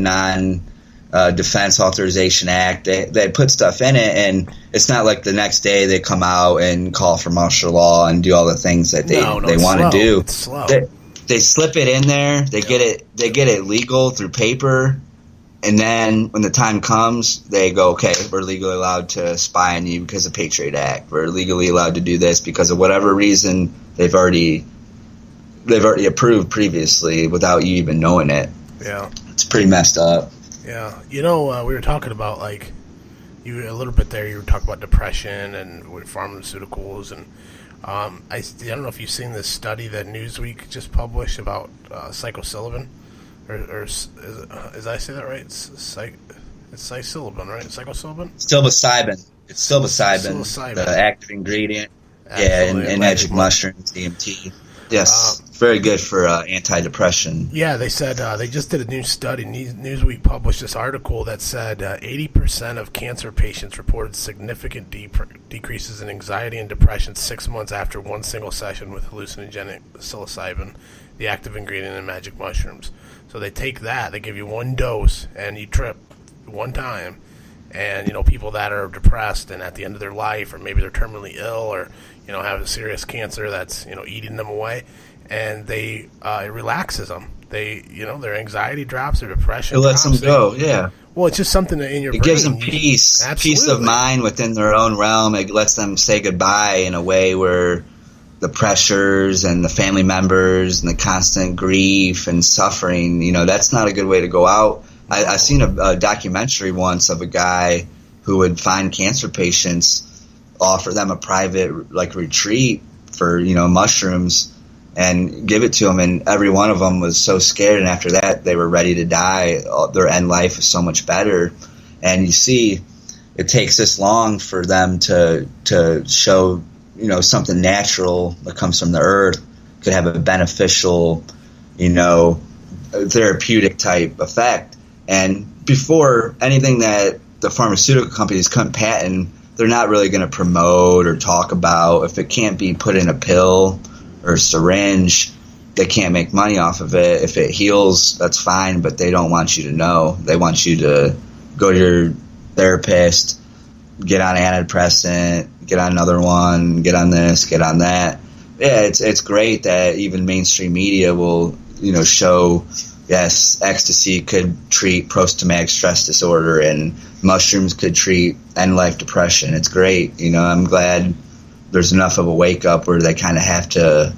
Defense Authorization Act. They put stuff in it, and it's not like the next day they come out and call for martial law and do all the things that they want to do. It's slow. They slip it in there. They get it legal through paper. And then when the time comes, they go, okay, we're legally allowed to spy on you because of Patriot Act. We're legally allowed to do this because of whatever reason they've already approved previously without you even knowing it. Yeah. It's pretty messed up. Yeah. You know, we were talking about, like, a little bit there, you were talking about depression and with pharmaceuticals. And I don't know if you've seen this study that Newsweek just published about psilocybin. Or is I say that right? It's psilocybin, right? Psilocybin? Psilocybin. It's psilocybin, the active ingredient. Absolutely. Yeah, and magic mushrooms, DMT. Yes, very good for antidepressant. Yeah, they said they just did a new study. Newsweek published this article that said 80% of cancer patients reported significant decreases in anxiety and depression 6 months after one single session with hallucinogenic psilocybin, the active ingredient in magic mushrooms. So they take that, they give you one dose, and you trip one time. And, you know, people that are depressed and at the end of their life, or maybe they're terminally ill, or, you know, have a serious cancer that's, you know, eating them away, and it relaxes them. You know, their anxiety drops, their depression drops. It lets them go, yeah. Well, it's just something in your brain. It gives them peace of mind within their own realm. It lets them say goodbye in a way where the pressures and the family members and the constant grief and suffering, you know, that's not a good way to go out. I seen a documentary once of a guy who would find cancer patients, offer them a private, like, retreat for, you know, mushrooms, and give it to them, and every one of them was so scared, and after that they were ready to die. Their end life is so much better. And you see, it takes this long for them to show, you know, something natural that comes from the earth could have a beneficial, you know, therapeutic type effect. And before, anything that the pharmaceutical companies couldn't patent, they're not really going to promote or talk about. If it can't be put in a pill or a syringe, they can't make money off of it. If it heals, that's fine, but they don't want you to know. They want you to go to your therapist, get on antidepressant, get on another one, get on this, get on that. Yeah, it's great that even mainstream media will, you know, show, yes, ecstasy could treat post-traumatic stress disorder and mushrooms could treat end-life depression. It's great. You know, I'm glad there's enough of a wake-up where they kind of have to,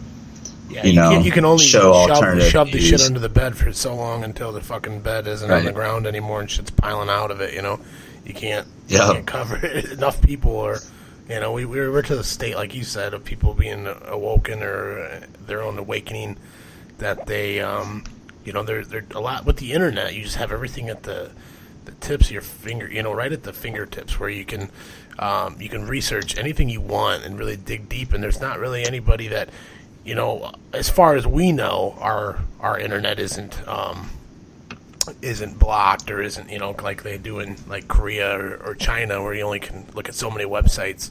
you can only shove the shit under the bed for so long until the fucking bed isn't on the ground anymore and shit's piling out of it, you know. You can't cover it. Enough people are, you know, we're to the state, like you said, of people being awoken or their own awakening, that they, you know, they're a lot with the internet. You just have everything at the tips of your finger, you know, right at the fingertips, where you can research anything you want and really dig deep. And there's not really anybody that, you know, as far as we know, our internet isn't blocked or isn't, you know, like they do in like Korea or China, where you only can look at so many websites.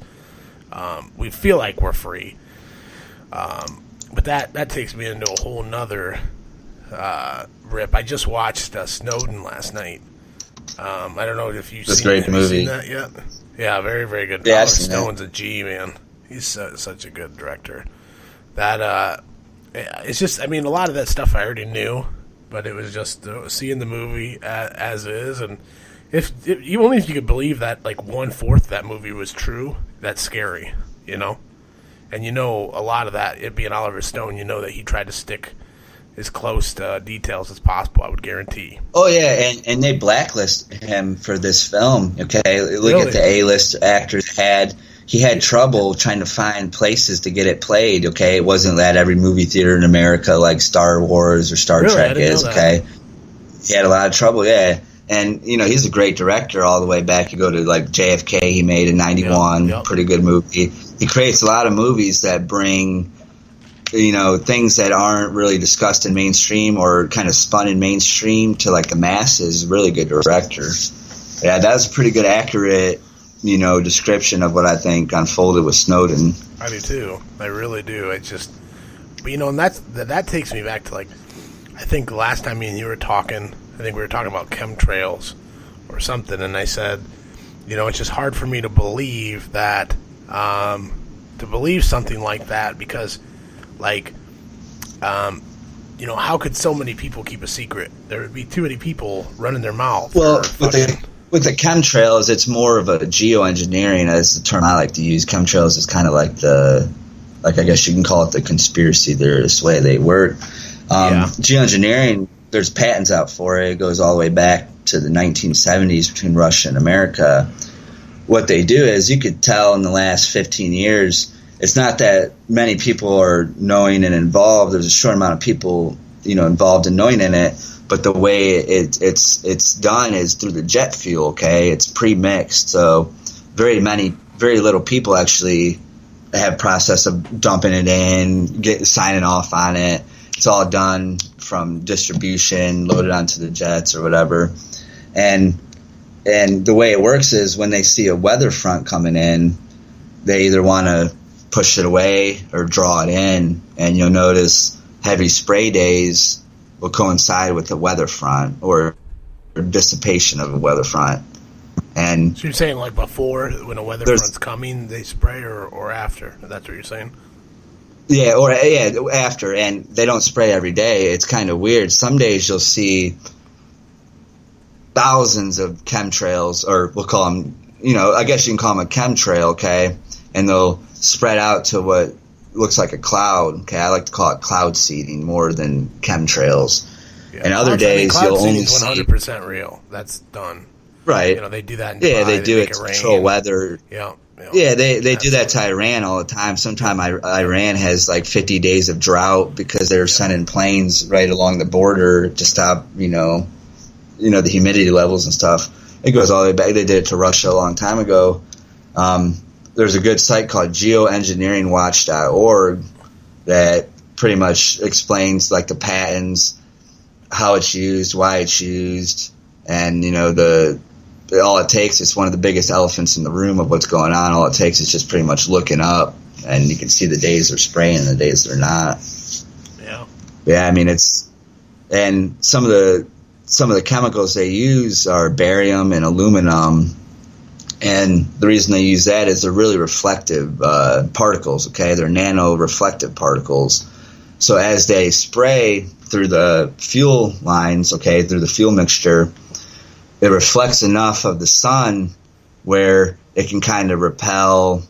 We feel like we're free, but that takes me into a whole nother rip. I just watched Snowden last night, I don't know if you've That's seen, a great have you movie. seen that yet. Yeah, very, very good. Yeah, Oliver I've seen that. Stone's a G, man. He's such a good director. That it's just, I mean, a lot of that stuff I already knew, but it was just seeing the movie as is, and if only if you could believe that like 1/4 of that movie was true, that's scary, you know. And you know, a lot of that, it being Oliver Stone, you know that he tried to stick as close to details as possible, I would guarantee. Oh yeah, and they blacklist him for this film. Okay, look Really? at the A-list actors he had trouble trying to find places to get it played. Okay, it wasn't at every movie theater in America like Star Wars or Star Really? I Trek didn't is. know that. Okay, he had a lot of trouble. Yeah, and you know he's a great director all the way back. You go to like JFK, he made in '91, Yep. pretty good movie. He creates a lot of movies that bring, you know, things that aren't really discussed in mainstream or kind of spun in mainstream to like the masses. Really good director. Yeah, that's a pretty good, accurate, you know, description of what I think unfolded with Snowden. I do too. I really do. It's just, but you know, and that takes me back to like, I think last time me and you were talking, I think we were talking about chemtrails or something, and I said, you know, it's just hard for me to believe that, to believe something like that because, like, you know, how could so many people keep a secret? There would be too many people running their mouth. Well, with the chemtrails, it's more of a geoengineering, as the term I like to use. Chemtrails is kind of like I guess you can call it the conspiracy theorist way they work. Geoengineering, there's patents out for it. It goes all the way back to the 1970s between Russia and America. What they do is, you could tell in the last 15 years, it's not that many people are knowing and involved. There's a short amount of people, you know, involved in knowing in it. But the way it's done is through the jet fuel. Okay, it's pre-mixed, so very little people actually have process of dumping it in, signing off on it. It's all done from distribution, loaded onto the jets or whatever. And the way it works is, when they see a weather front coming in, they either want to push it away or draw it in, and you'll notice heavy spray days will coincide with the weather front or dissipation of a weather front. And so you're saying like before, when a weather front's coming, they spray, or after? That's what you're saying? Yeah, after. And they don't spray every day. It's kind of weird. Some days you'll see thousands of chemtrails, or we'll call them, you know, I guess you can call them a chemtrail, okay? And they'll spread out to what looks like a cloud, okay? I like to call it cloud seeding more than chemtrails. Yeah. And other days you'll only see 100% real. That's done. Right. You know, they do that in Dubai, they do it to control weather. Yeah, they do that to Iran all the time. Sometimes Iran has like 50 days of drought because they're sending planes right along the border to stop, you know, the humidity levels and stuff. It goes all the way back. They did it to Russia a long time ago. There's a good site called geoengineeringwatch.org that pretty much explains like the patents, how it's used, why it's used, and you know all it takes is one of the biggest elephants in the room of what's going on. All it takes is just pretty much looking up, and you can see the days they're spraying and the days they're not. Yeah. I mean, and some of the chemicals they use are barium and aluminum. And the reason they use that is they're really reflective particles, okay? They're nano-reflective particles. So as they spray through the fuel lines, okay, through the fuel mixture, it reflects enough of the sun where it can kind of repel,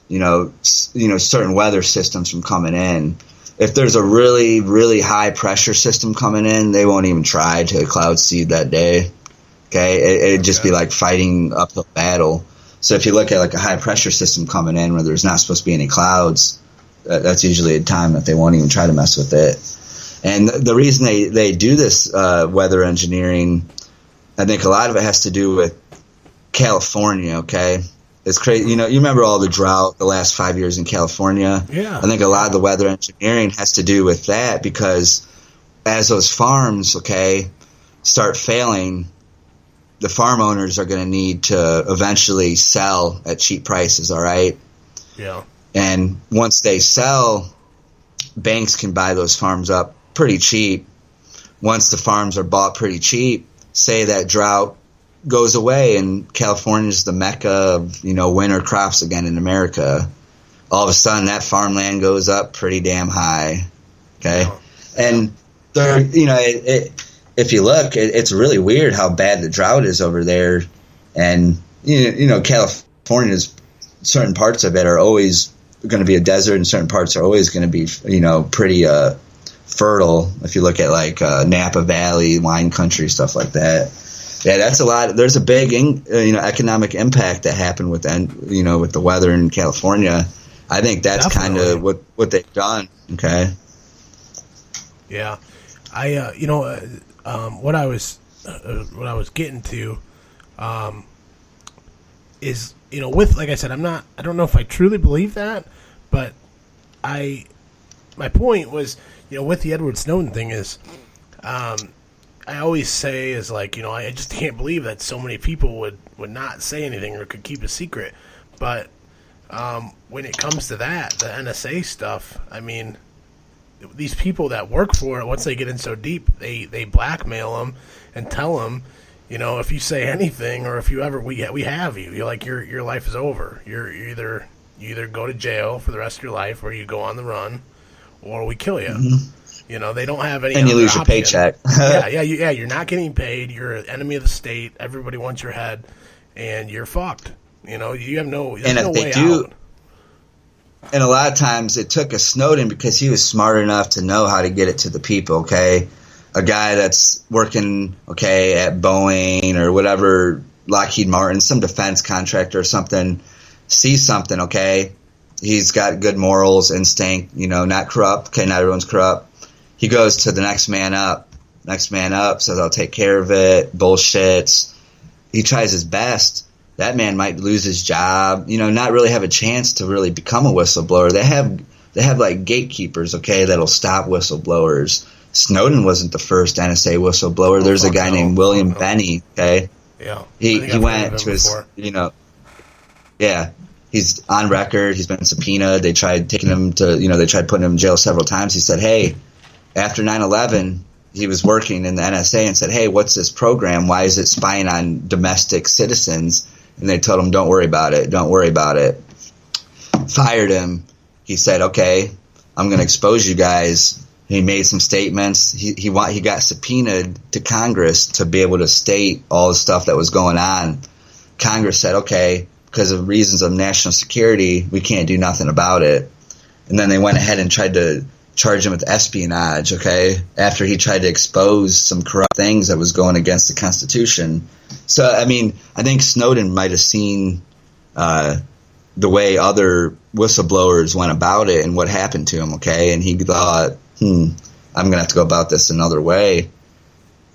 you know, certain weather systems from coming in. If there's a really, really high-pressure system coming in, they won't even try to cloud seed that day. Okay, it'd just be like fighting uphill battle. So if you look at like a high pressure system coming in where there's not supposed to be any clouds, that's usually a time that they won't even try to mess with it. And the reason they do this weather engineering, I think a lot of it has to do with California. Okay, it's crazy. You know, you remember all the drought the last 5 years in California. Yeah, I think a lot of the weather engineering has to do with that, because as those farms, okay, start failing, the farm owners are going to need to eventually sell at cheap prices, all right? Yeah. And once they sell, banks can buy those farms up pretty cheap. Once the farms are bought pretty cheap, say that drought goes away and California's the mecca of, winter crops again in America, all of a sudden that farmland goes up pretty damn high. Okay. And there, if you look, it's really weird how bad the drought is over there. And, California's certain parts of it are always going to be a desert, and certain parts are always going to be, pretty fertile. If you look at like Napa Valley, wine country, stuff like that. Yeah, that's a lot. There's a big, economic impact that happened with the weather in California. I think that's kind of what they've done. Okay. Yeah, what I was getting to, is, with, like I said, I don't know if I truly believe that, but my point was, with the Edward Snowden thing is, I always say is like, I just can't believe that so many people would not say anything or could keep a secret. But when it comes to that, the NSA stuff, I mean, these people that work for it, once they get in so deep, they blackmail them and tell them, if you say anything or if you ever we have you, you're like your life is over. You either go to jail for the rest of your life or you go on the run, or we kill you. Mm-hmm. They don't have any. And you lose your paycheck. You're not getting paid. You're an enemy of the state. Everybody wants your head, and you're fucked. You have no. And if they do, and a lot of times it took a Snowden because he was smart enough to know how to get it to the people. Okay, a guy that's working at Boeing or whatever, Lockheed Martin, some defense contractor or something, sees something. Okay, he's got good morals, instinct. Not corrupt. Okay, not everyone's corrupt. He goes to the next man up. Next man up says, I'll take care of it. Bullshits. He tries his best. That man might lose his job, not really have a chance to really become a whistleblower. They have like gatekeepers, that'll stop whistleblowers. Snowden wasn't the first NSA whistleblower. There's a guy named William Benny, okay? Yeah. He went to his, he's on record. He's been subpoenaed. They tried taking him to, they tried putting him in jail several times. He said, hey, after 9/11, he was working in the NSA and said, hey, what's this program? Why is it spying on domestic citizens? And they told him, don't worry about it. Don't worry about it. Fired him. He said, okay, I'm going to expose you guys. He made some statements. He got subpoenaed to Congress to be able to state all the stuff that was going on. Congress said, okay, because of reasons of national security, we can't do nothing about it. And then they went ahead and tried to charge him with espionage, after he tried to expose some corrupt things that was going against the Constitution. So, I mean, I think Snowden might have seen the way other whistleblowers went about it and what happened to him, and he thought, I'm going to have to go about this another way.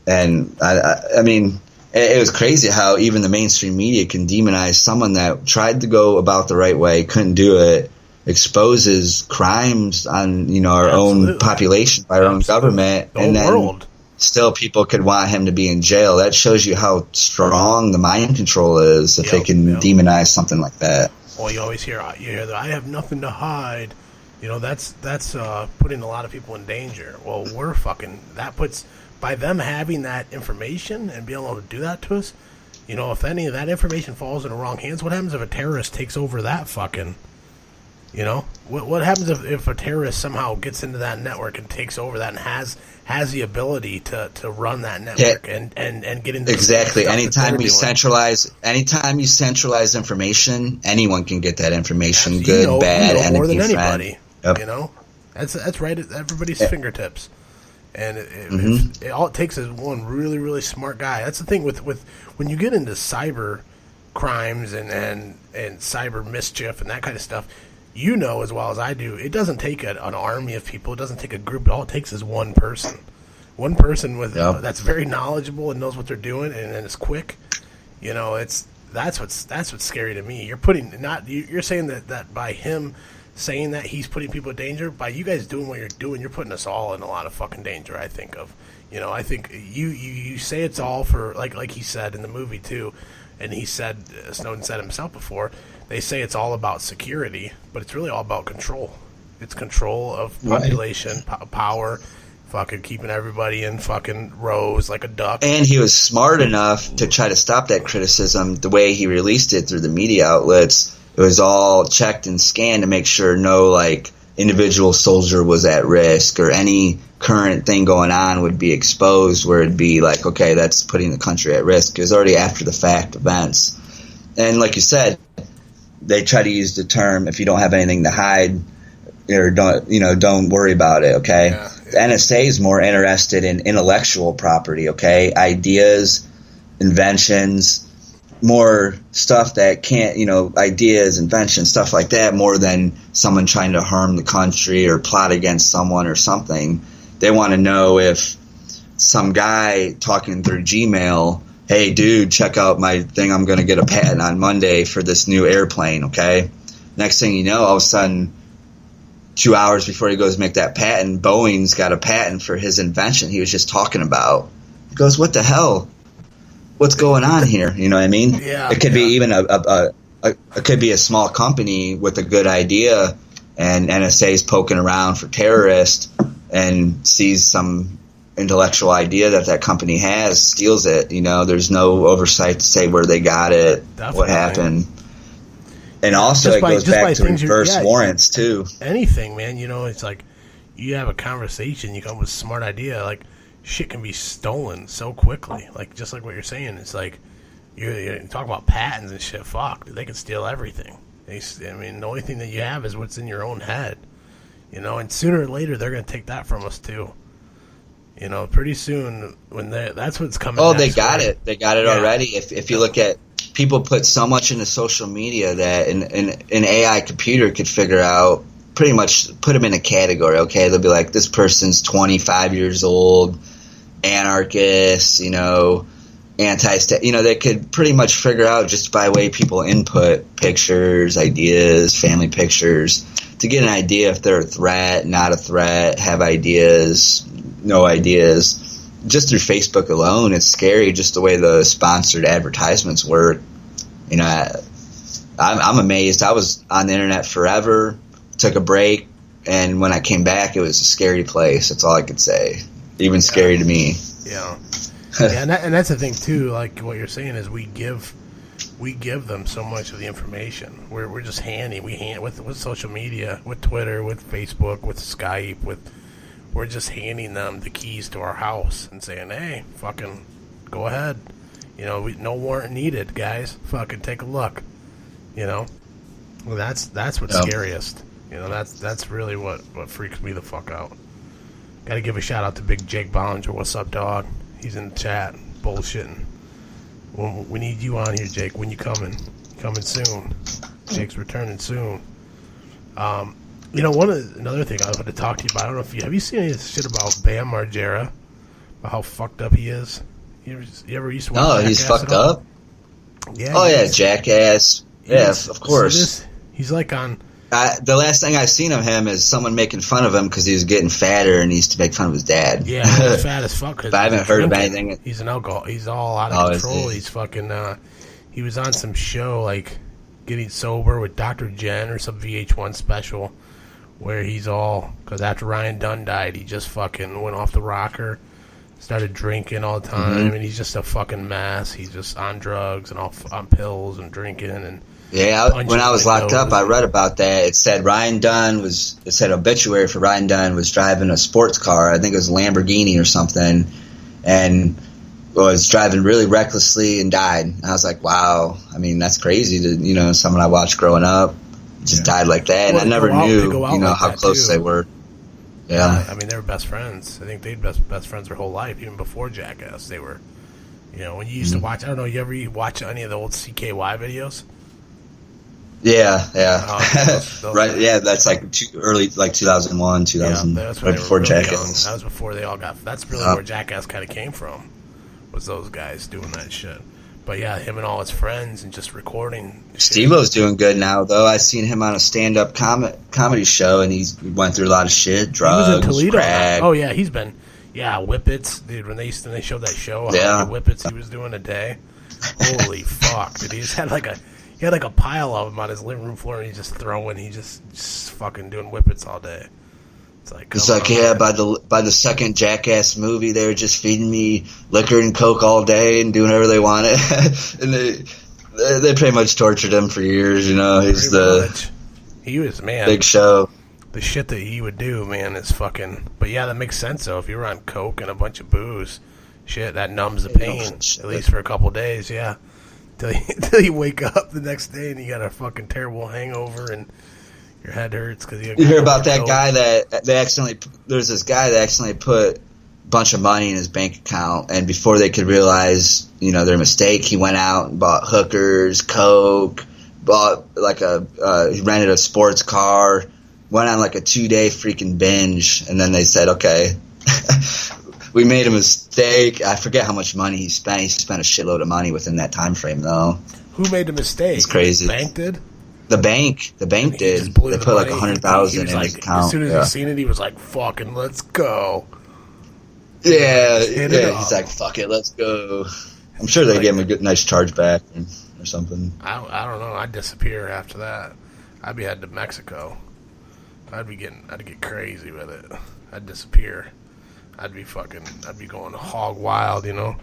And, I mean, it was crazy how even the mainstream media can demonize someone that tried to go about the right way, couldn't do it, exposes crimes on our own population by our own government, and then still people could want him to be in jail. That shows you how strong the mind control is if they can demonize something like that. Well, you always hear that I have nothing to hide. That's putting a lot of people in danger. Well, that puts, by them having that information and being able to do that to us, if any of that information falls in the wrong hands, what happens if a terrorist takes over that fucking? What happens if a terrorist somehow gets into that network and takes over that and has the ability to run that network and get into exactly. Anytime you centralize information, anyone can get that information. Good, bad, enemy, more than anybody. Yep. That's right at everybody's fingertips. And all it takes is one really, really smart guy. That's the thing with when you get into cyber crimes and cyber mischief and that kind of stuff. As well as I do, it doesn't take an army of people. It doesn't take a group. All it takes is one person. One person that's very knowledgeable and knows what they're doing and is quick. That's what's scary to me. You're saying that by him saying that he's putting people in danger, by you guys doing what you're doing, you're putting us all in a lot of fucking danger. I think I think you say it's all for like he said in the movie too, and Snowden said himself before. They say it's all about security, but it's really all about control. It's control of population, power, fucking keeping everybody in fucking rows like a duck. And he was smart enough to try to stop that criticism. The way he released it through the media outlets, it was all checked and scanned to make sure no, like, individual soldier was at risk or any current thing going on would be exposed where it'd be like, okay, that's putting the country at risk. It was already after the fact events. And like you said, they try to use the term, if you don't have anything to hide, or don't worry about it, okay? Yeah. The NSA is more interested in intellectual property, okay? Ideas, inventions, more stuff that can't, ideas, inventions, stuff like that, more than someone trying to harm the country or plot against someone or something. They want to know if some guy talking through Gmail, hey, dude, check out my thing. I'm going to get a patent on Monday for this new airplane, okay? Next thing you know, all of a sudden, 2 hours before he goes to make that patent, Boeing's got a patent for his invention he was just talking about. He goes, what the hell? What's going on here? You know what I mean? Yeah. It could be even it could be a small company with a good idea, and NSA's poking around for terrorists and sees some intellectual idea that company has, steals it. There's no oversight to say where they got it, Definitely. What happened. And also it goes back to reverse warrants, too. Anything, man. It's like you have a conversation, you come with a smart idea, like, shit can be stolen so quickly. Like, just like what you're saying, it's like, you talk about patents and shit, fuck, they can steal everything. The only thing that you have is what's in your own head. And sooner or later, they're going to take that from us, too. Pretty soon, when that's what's coming. Oh, next, they got right? it. They got it already. If you look at, people put so much into social media that an AI computer could figure out, pretty much put them in a category, okay? They'll be like, this person's 25 years old, anarchist, anti-state. They could pretty much figure out just by the way people input pictures, ideas, family pictures, to get an idea if they're a threat, not a threat, have ideas, no ideas. Just through Facebook alone, it's scary just the way the sponsored advertisements work. I'm amazed. I was on the internet forever, took a break, and when I came back, it was a scary place. That's all I could say. Even scary to me. Yeah. And that's the thing, too, like what you're saying is we give them so much of the information. We're just handy. With social media, with Twitter, with Facebook, with Skype, we're just handing them the keys to our house and saying, hey, fucking go ahead. No warrant needed, guys. Fucking take a look. Well, that's what's scariest. That's really what freaks me the fuck out. Got to give a shout out to Big Jake Bollinger. What's up, dog? He's in the chat, bullshitting. We need you on here, Jake. When you coming? Coming soon. Jake's returning soon. Another thing I wanted to talk to you about. I don't know if have you seen any shit about Bam Margera? About how fucked up he is? You ever used to watch Jackass? He's fucked up? Yeah. Oh, yeah, Jackass. Yes, of course. He's like on... the last thing I've seen of him is someone making fun of him because he was getting fatter and he used to make fun of his dad. Yeah, he's fat as fuck. But I haven't heard of anything. He's an alcohol. He's all out of control. He's fucking... he was on some show, like, Getting Sober with Dr. Jen or some VH1 special where he's all... Because after Ryan Dunn died, he just fucking went off the rocker, started drinking all the time, and he's just a fucking mess. He's just on drugs and on pills and drinking and... Yeah, when I was locked up, I read about that. It said obituary for Ryan Dunn was driving a sports car. I think it was a Lamborghini or something, and was driving really recklessly and died. And I was like, wow. I mean, that's crazy to, someone I watched growing up just died like that. And I never knew, how close they were. Yeah. I mean, they were best friends. I think they'd best friends their whole life, even before Jackass. They were, when you used to watch, I don't know, you ever watch any of the old CKY videos? Yeah. Those right. Yeah, that's like early, like 2001, 2000, right before really Jackass. That was before they all got. That's really where Jackass kind of came from. Was those guys doing that shit? But yeah, him and all his friends and just recording. Steve-O's doing good now, though. I seen him on a stand-up comedy show, and he went through a lot of shit, drugs, he was in Toledo. crack. Oh yeah, he's been. Yeah, whippets, dude. When they showed that show, how many whippets he was doing a day. Holy fuck, dude! He just had like a pile of them on his living room floor, and he's just throwing. He's just fucking doing whippets all day. It's like, yeah, by the second Jackass movie, they were just feeding me liquor and coke all day and doing whatever they wanted, and they pretty much tortured him for years. You know, he was, man, big show. The shit that he would do, man, is fucking. But yeah, that makes sense though. If you're on coke and a bunch of booze, shit, that numbs the pain at least for a couple days. Yeah, till you wake up the next day and you got a fucking terrible hangover and your head hurts because you hear about that guy that they accidentally. There's this guy that accidentally put a bunch of money in his bank account, and before they could realize, you know, their mistake, he went out and bought hookers, coke, bought he rented a sports car, went on like a 2-day freaking binge, and then they said, okay, we made a mistake. I forget how much money he spent. He spent a shitload of money within that time frame, though. Who made the mistake? It's crazy. The bank did? The bank did. They put like 100,000 in his account. As soon as he seen it, he was like, "Fucking, let's go." Yeah. He's like, "Fuck it, let's go." I'm sure they gave him a good, nice chargeback or something. I don't know. I'd disappear after that. I'd be heading to Mexico. I'd get crazy with it. I'd disappear. I'd be going hog wild. You know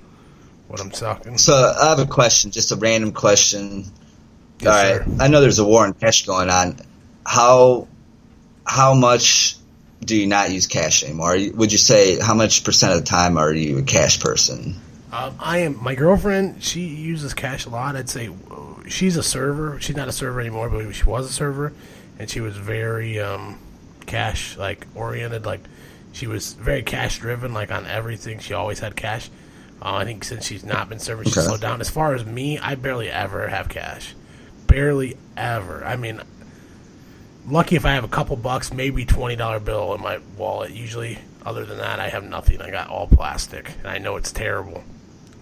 what I'm talking. So I have a question, just a random question. Yes, all right, sir. I know there's a war on cash going on. How much do you not use cash anymore? Would you say how much percent of the time are you a cash person? I am. My girlfriend, she uses cash a lot. I'd say she's a server. She's not a server anymore, but she was a server, and she was very cash oriented. Like she was very cash driven. Like on everything, she always had cash. I think since she's not been serving, she's slowed down. As far as me, I barely ever have cash. Barely ever. I mean, lucky if I have a couple bucks, maybe $20 bill in my wallet. Usually, other than that, I have nothing. I got all plastic, and I know it's terrible.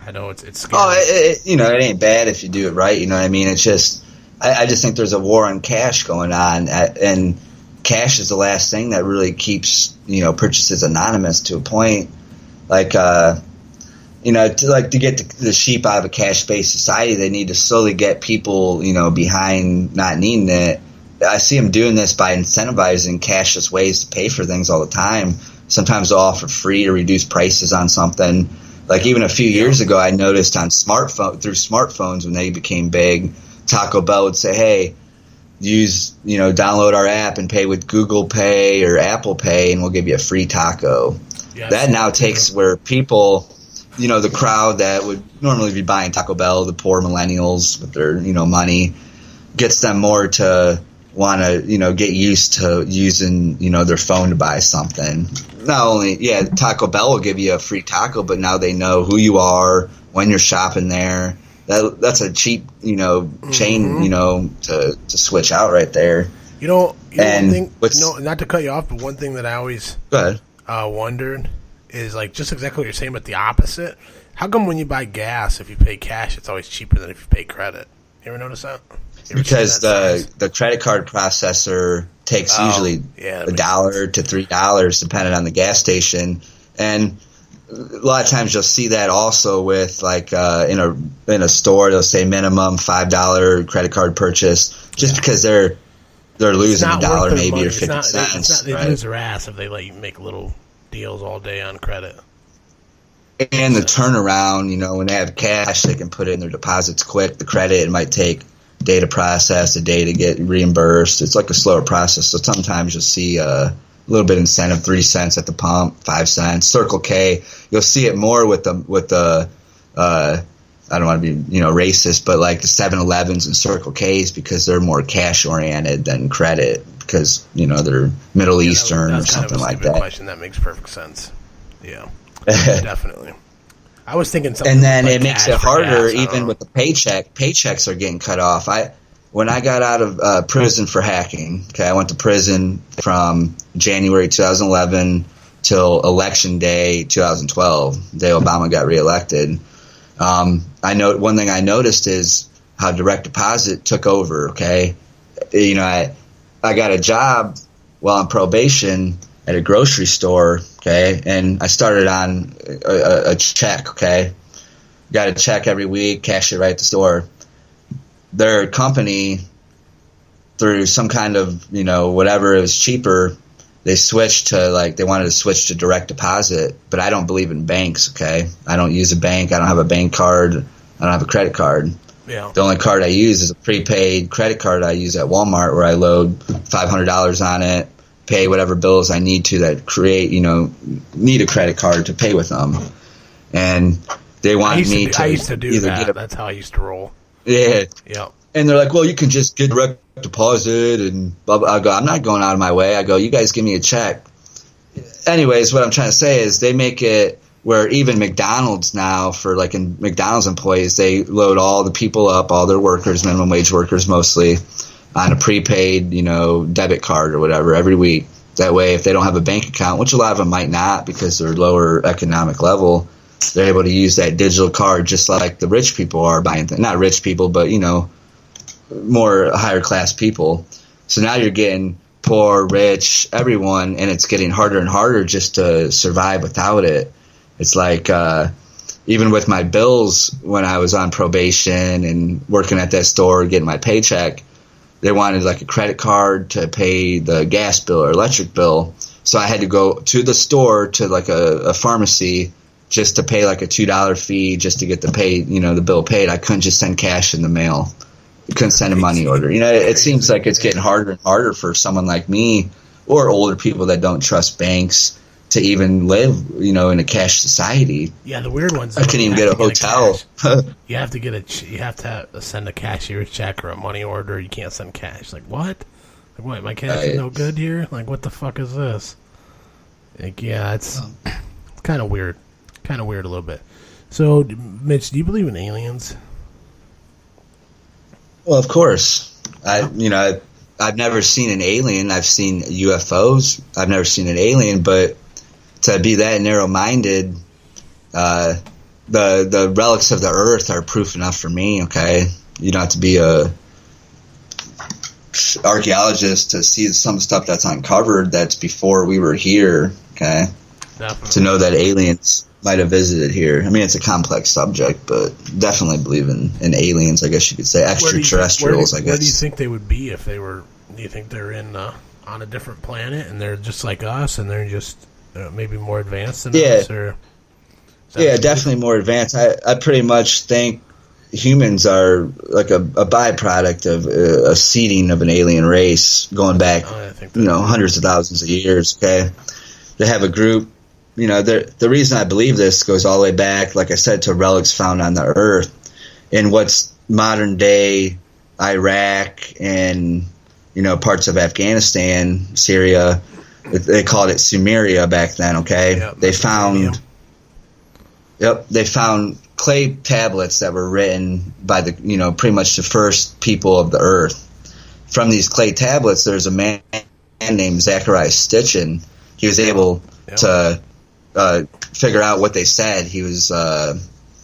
I know it's scary. Oh, it ain't bad if you do it right. You know what I mean? It's just, I just think there's a war on cash going on, and cash is the last thing that really keeps, purchases anonymous to a point. Like, to get the sheep out of a cash-based society, they need to slowly get people, behind not needing it. I see them doing this by incentivizing cashless ways to pay for things all the time. Sometimes they'll offer free or reduce prices on something. Like even a few years ago, I noticed through smartphones when they became big, Taco Bell would say, "Hey, download our app and pay with Google Pay or Apple Pay, and we'll give you a free taco." Yes. That now takes where people, the crowd that would normally be buying Taco Bell, the poor millennials with their, money, gets them more to want to, get used to using, their phone to buy something. Not only, Taco Bell will give you a free taco, but now they know who you are when you're shopping there. That's a cheap, chain, to switch out right there. One thing, not to cut you off, but one thing that I always wondered is just exactly what you're saying, but the opposite. How come when you buy gas, if you pay cash, it's always cheaper than if you pay credit? You ever notice that? Because the credit card processor takes usually $1 to $3 depending on the gas station, and a lot of times you'll see that also with in a store they'll say minimum $5 credit card purchase because they're losing $1 maybe or 50 cents. They lose their ass if they let you make little deals all day on credit. And the turnaround, when they have cash, they can put it in their deposits quick. The credit, it might take a day to process, a day to get reimbursed. It's like a slower process. So sometimes you'll see a little bit of incentive, 3 cents at the pump, 5 cents. Circle K, you'll see it more with the I don't want to be racist, but like the 7-Elevens and Circle Ks because they're more cash oriented than credit because they're Middle Eastern or something like that. Question that makes perfect sense. Yeah. Definitely. I was thinking something. And then it makes it harder even with the paycheck. Paychecks are getting cut off. When I got out of prison for hacking, I went to prison from January 2011 till Election Day 2012, the day Obama got reelected. I know one thing I noticed is how direct deposit took over. Okay, I got a job while on probation at a grocery store, okay, and I started on a check, okay. Got a check every week, cash it right at the store. Their company, through some kind of, whatever, it was cheaper, they switched to they wanted to switch to direct deposit, but I don't believe in banks. Okay, I don't use a bank. I don't have a bank card. I don't have a credit card. Yeah. The only card I use is a prepaid credit card I use at Walmart, where I load $500 on it, pay whatever bills I need to that need a credit card to pay with them. And they want me to. I used to do either that. That's how I used to roll. Yeah. Yeah. And they're like, well, you can just get direct deposit and blah, blah. I go, I'm not going out of my way. I go, you guys give me a check. Anyways, what I'm trying to say is they make it where even McDonald's now, for in McDonald's employees, they load all the people up, all their workers, minimum wage workers mostly, on a prepaid, debit card or whatever every week. That way, if they don't have a bank account, which a lot of them might not because they're lower economic level, they're able to use that digital card just like the rich people are buying things. Not rich people, but, more higher class people. So now you're getting poor, rich, everyone, and it's getting harder and harder just to survive without it. It's like even with my bills when I was on probation and working at that store getting my paycheck, they wanted a credit card to pay the gas bill or electric bill. So I had to go to the store to a pharmacy just to pay a $2 fee just to get the bill paid. I couldn't just send cash in the mail. You couldn't send a money order. It seems like it's getting harder and harder for someone like me or older people that don't trust banks to even live, in a cash society. Yeah, the weird ones. I can't even get a hotel. You have to send a cashier's check or a money order. You can't send cash. What? What? My cash is no good here. What the fuck is this? Yeah, it's kind of weird. Kind of weird a little bit. So, Mitch, do you believe in aliens? Well, of course. I've never seen an alien. I've seen UFOs. I've never seen an alien, but to be that narrow-minded, the relics of the earth are proof enough for me, okay? You don't have to be a archaeologist to see some stuff that's uncovered that's before we were here, okay? Definitely. To know that aliens might have visited here. I mean, it's a complex subject, but definitely believe in aliens, I guess you could say. Extraterrestrials, I guess. Where do you think they would be if they were... Do you think they're on a different planet and they're just like us and they're just maybe more advanced than us? Or yeah, definitely more advanced. I pretty much think humans are a byproduct of a seeding of an alien race going back, hundreds of thousands of years, okay? They have a group. The reason I believe this goes all the way back, like I said, to relics found on the earth in what's modern day Iraq and parts of Afghanistan, Syria. They called it Sumeria back then. Okay, yep, they found clay tablets that were written by the pretty much the first people of the earth. From these clay tablets, there's a man named Zacharias Stitchin. He was able to figure out what they said. He was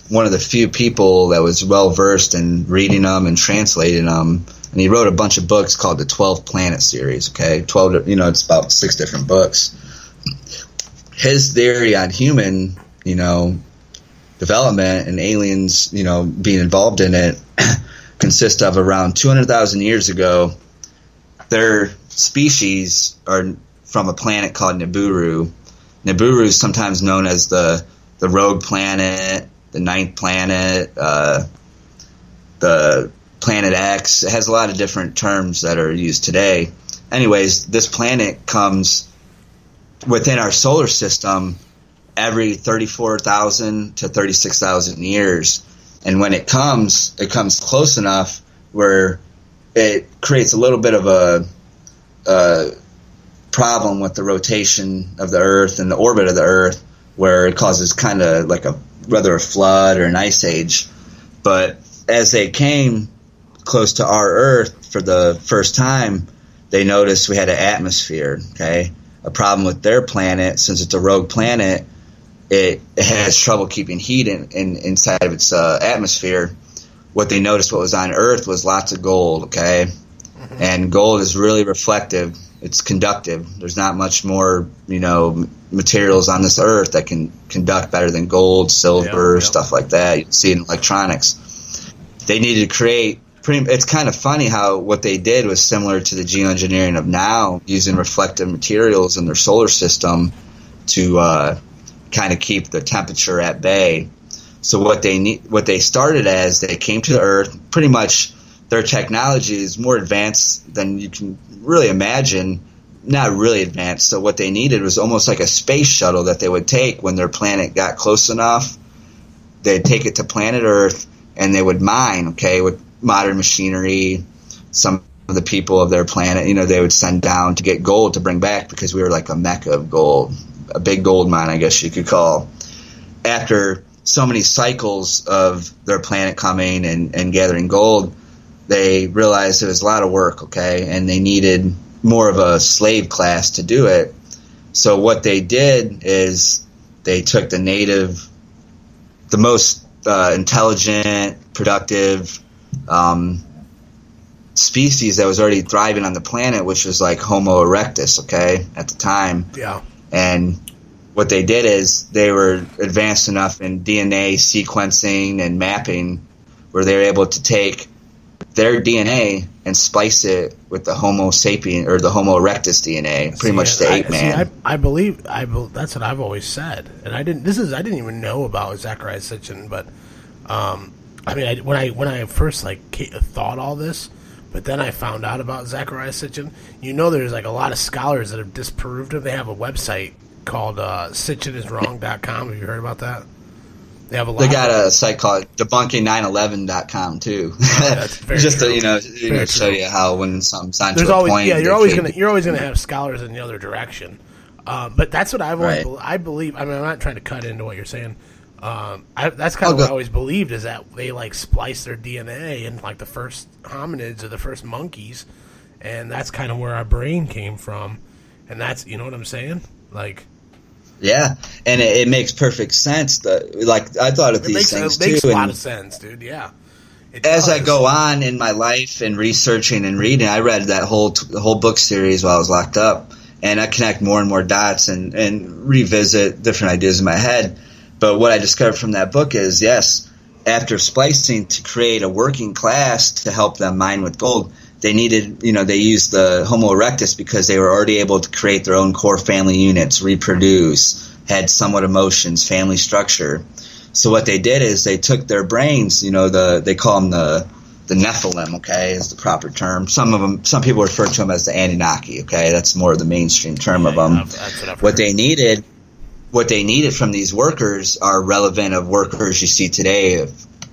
one of the few people that was well versed in reading them and translating them. And he wrote a bunch of books called the 12 Planet series. Okay, 12. It's about 6 different books. His theory on human, development and aliens, being involved in it, consists of around 200,000 years ago. Their species are from a planet called Nibiru. Nibiru is sometimes known as the rogue planet, the ninth planet, the Planet X. It has a lot of different terms that are used today. Anyways, this planet comes within our solar system every 34,000 to 36,000 years. And when it comes close enough where it creates a little bit of a problem with the rotation of the Earth and the orbit of the Earth, where it causes kind of like whether a flood or an ice age. But as they came close to our Earth for the first time, they noticed we had an atmosphere, okay? A problem with their planet, since it's a rogue planet, it has trouble keeping heat inside of its atmosphere. What they noticed what was on Earth was lots of gold, okay? And gold is really reflective. It's conductive. There's not much more, materials on this Earth that can conduct better than gold, silver, stuff like that. You can see it in electronics. They needed to create it's kind of funny how what they did was similar to the geoengineering of now, using reflective materials in their solar system to kind of keep the temperature at bay. So what they started as, they came to the Earth. Pretty much their technology is more advanced than you can really imagine. Not really advanced. So what they needed was almost like a space shuttle that they would take when their planet got close enough. They'd take it to planet Earth and they would mine, okay, with modern machinery. Some of the people of their planet, they would send down to get gold to bring back, because we were like a mecca of gold, a big gold mine, I guess you could call. After so many cycles of their planet coming and gathering gold, they realized it was a lot of work, okay, and they needed more of a slave class to do it. So what they did is they took the most intelligent, productive species that was already thriving on the planet, which was like Homo erectus, okay, at the time. Yeah. And what they did is they were advanced enough in DNA sequencing and mapping where they were able to take their DNA and splice it with the Homo sapien or the Homo erectus DNA, pretty much the ape man. I believe that's what I've always said, and I didn't even know about Zecharia Sitchin, but when I first thought all this, but then I found out about Zecharia Sitchin. There's like a lot of scholars that have disproved him. They have a website called sitchiniswrong.com. Have you heard about that? They got a site called debunking911.com too. That's very just true. to show you how when something's on There's to a always, point. yeah, you're always gonna have scholars in the other direction. But that's what I've always I believe. I mean, I'm not trying to cut into what you're saying. That's kind of what I always believed, is that they splice their DNA in the first hominids or the first monkeys, and that's kind of where our brain came from, and that's what I'm saying, Yeah, and it makes perfect sense. I thought of these things too. It makes a lot of sense, dude. Yeah. As I go on in my life and researching and reading, I read the whole book series while I was locked up, and I connect more and more dots and revisit different ideas in my head. But what I discovered from that book is, yes, after splicing to create a working class to help them mine with gold, they needed, they used the Homo erectus because they were already able to create their own core family units, reproduce, had somewhat emotions, family structure. So what they did is they took their brains, they call them the Nephilim, okay, is the proper term. Some people refer to them as the Anunnaki, okay, that's more of the mainstream term of them. What they needed from these workers are relevant of workers you see today.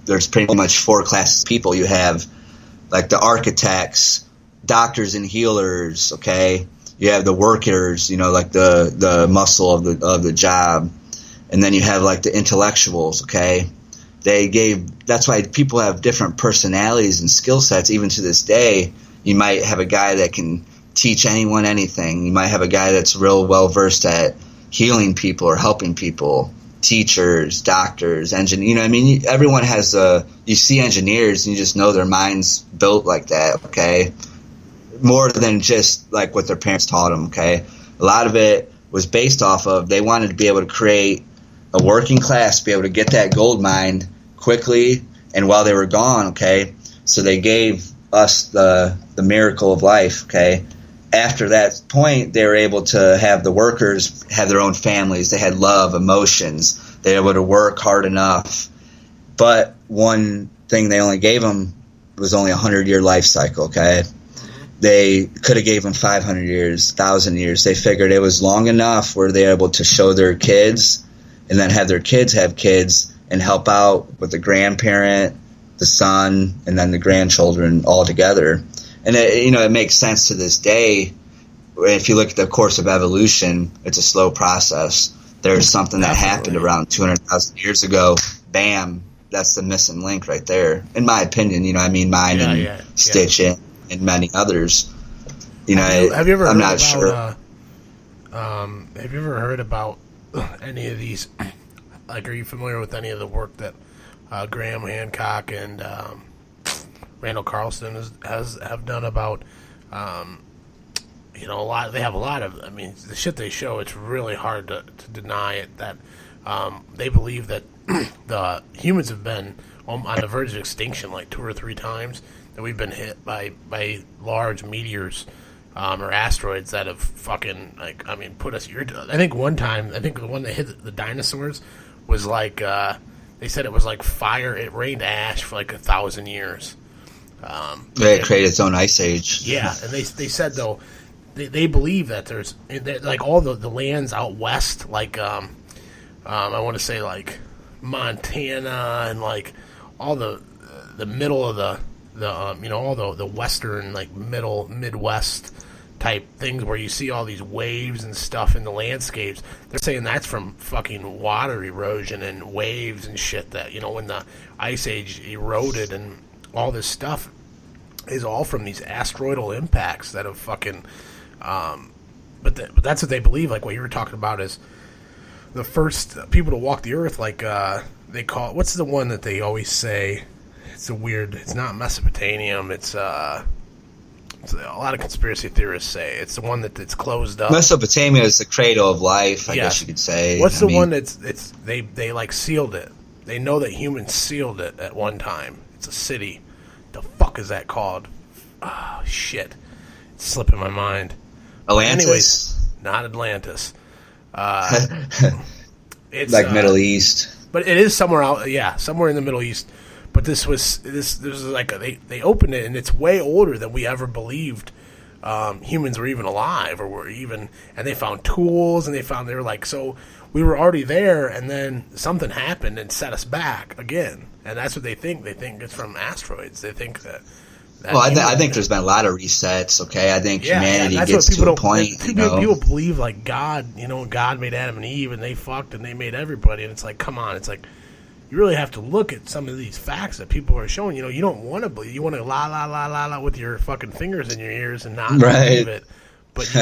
There's pretty much 4 classes of people. You have the architects, doctors and healers, okay? You have the workers, the muscle of the job. And then you have the intellectuals, okay? That's why people have different personalities and skill sets. Even to this day, you might have a guy that can teach anyone anything. You might have a guy that's real well versed at healing people or helping people. Teachers, doctors, engineers. Everyone has you see engineers and you just know their mind's built like that, okay? More than just what their parents taught them, okay? A lot of it was based off of they wanted to be able to create a working class, be able to get that gold mined quickly and while they were gone, okay? So they gave us the miracle of life, okay? After that point, they were able to have the workers have their own families. They had love, emotions. They were able to work hard enough. But one thing they only gave them was only a 100-year life cycle, okay? They could have gave them 500 years, 1,000 years. They figured it was long enough where they were able to show their kids and then have their kids have kids and help out with the grandparent, the son, and then the grandchildren all together. And it makes sense to this day. If you look at the course of evolution, it's a slow process. There's something that happened around 200,000 years ago. Bam, that's the missing link right there. In my opinion, mine and Stitch and many others. Have you ever I'm heard not about, sure. Have you ever heard about any of these? Are you familiar with any of the work that Graham Hancock and Randall Carlson have done about, a lot. They have a lot of. The shit they show. It's really hard to deny it. That they believe that the humans have been on the verge of extinction 2 or 3 times. that we've been hit by large meteors or asteroids that have fucking put us. I think one time, the one that hit the dinosaurs was like they said it was like fire. It rained ash for like 1,000 years. It created its own ice age. Yeah, and they said though they believe that there's like all the lands out west, like I want to say like Montana and like all the middle of all the western like middle Midwest type things where you see all these waves and stuff in the landscapes. They're saying that's from fucking water erosion and waves and shit that when the ice age eroded and all this stuff is all from these asteroidal impacts that have fucking but that's what they believe. Like what you were talking about is the first people to walk the earth, like they call it, what's the one that they always say, it's not Mesopotamian, it's a lot of conspiracy theorists say it's the one that's closed up. Mesopotamia is the cradle of life, I guess you could say. What's the one that's they like sealed it? They know that humans sealed it at one time. It's a city. The fuck is that called? Oh shit, it's slipping my mind. Atlantis? Anyways, not Atlantis. It's like Middle East, but it is somewhere out. Yeah, somewhere in the Middle East. But this was like they opened it, and it's way older than we ever believed humans were even alive, or were even. And they found tools, and they were like, so we were already there, and then something happened and set us back again, and that's what they think. They think it's from asteroids. They think that. Well, I think there's been a lot of resets. Okay, I think humanity gets to a point. People believe like God, God made Adam and Eve, and they fucked, and they made everybody, and it's like, come on, it's like. You really have to look at some of these facts that people are showing. You don't want to believe. You want to la with your fucking fingers in your ears and not believe it. But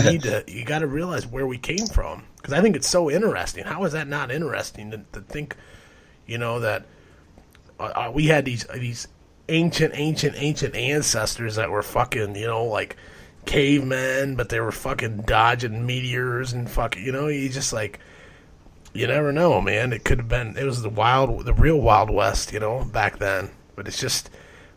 you got to realize where we came from, because I think it's so interesting. How is that not interesting to think, that we had these ancient ancestors that were fucking, like cavemen, but they were fucking dodging meteors and fucking, you just like. You never know, man. It could have been. It was the real Wild West, back then. But it's just,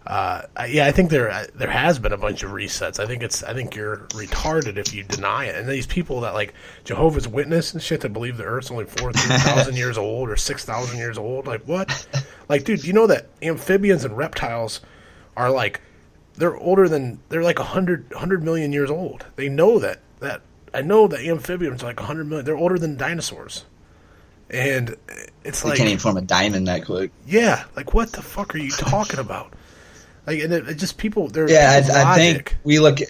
I think there has been a bunch of resets. I think you're retarded if you deny it. And these people that like Jehovah's Witness and shit that believe the Earth's only 4,000 years old or 6,000 years old, like what? Like, dude, you know that amphibians and reptiles are like they're like 100 million years old. They know that. I know that amphibians are like 100 million. They're older than dinosaurs. And it's like you can't even form a diamond that quick. Yeah, like what the fuck are you talking about? Like, and it just people. They're I think we look at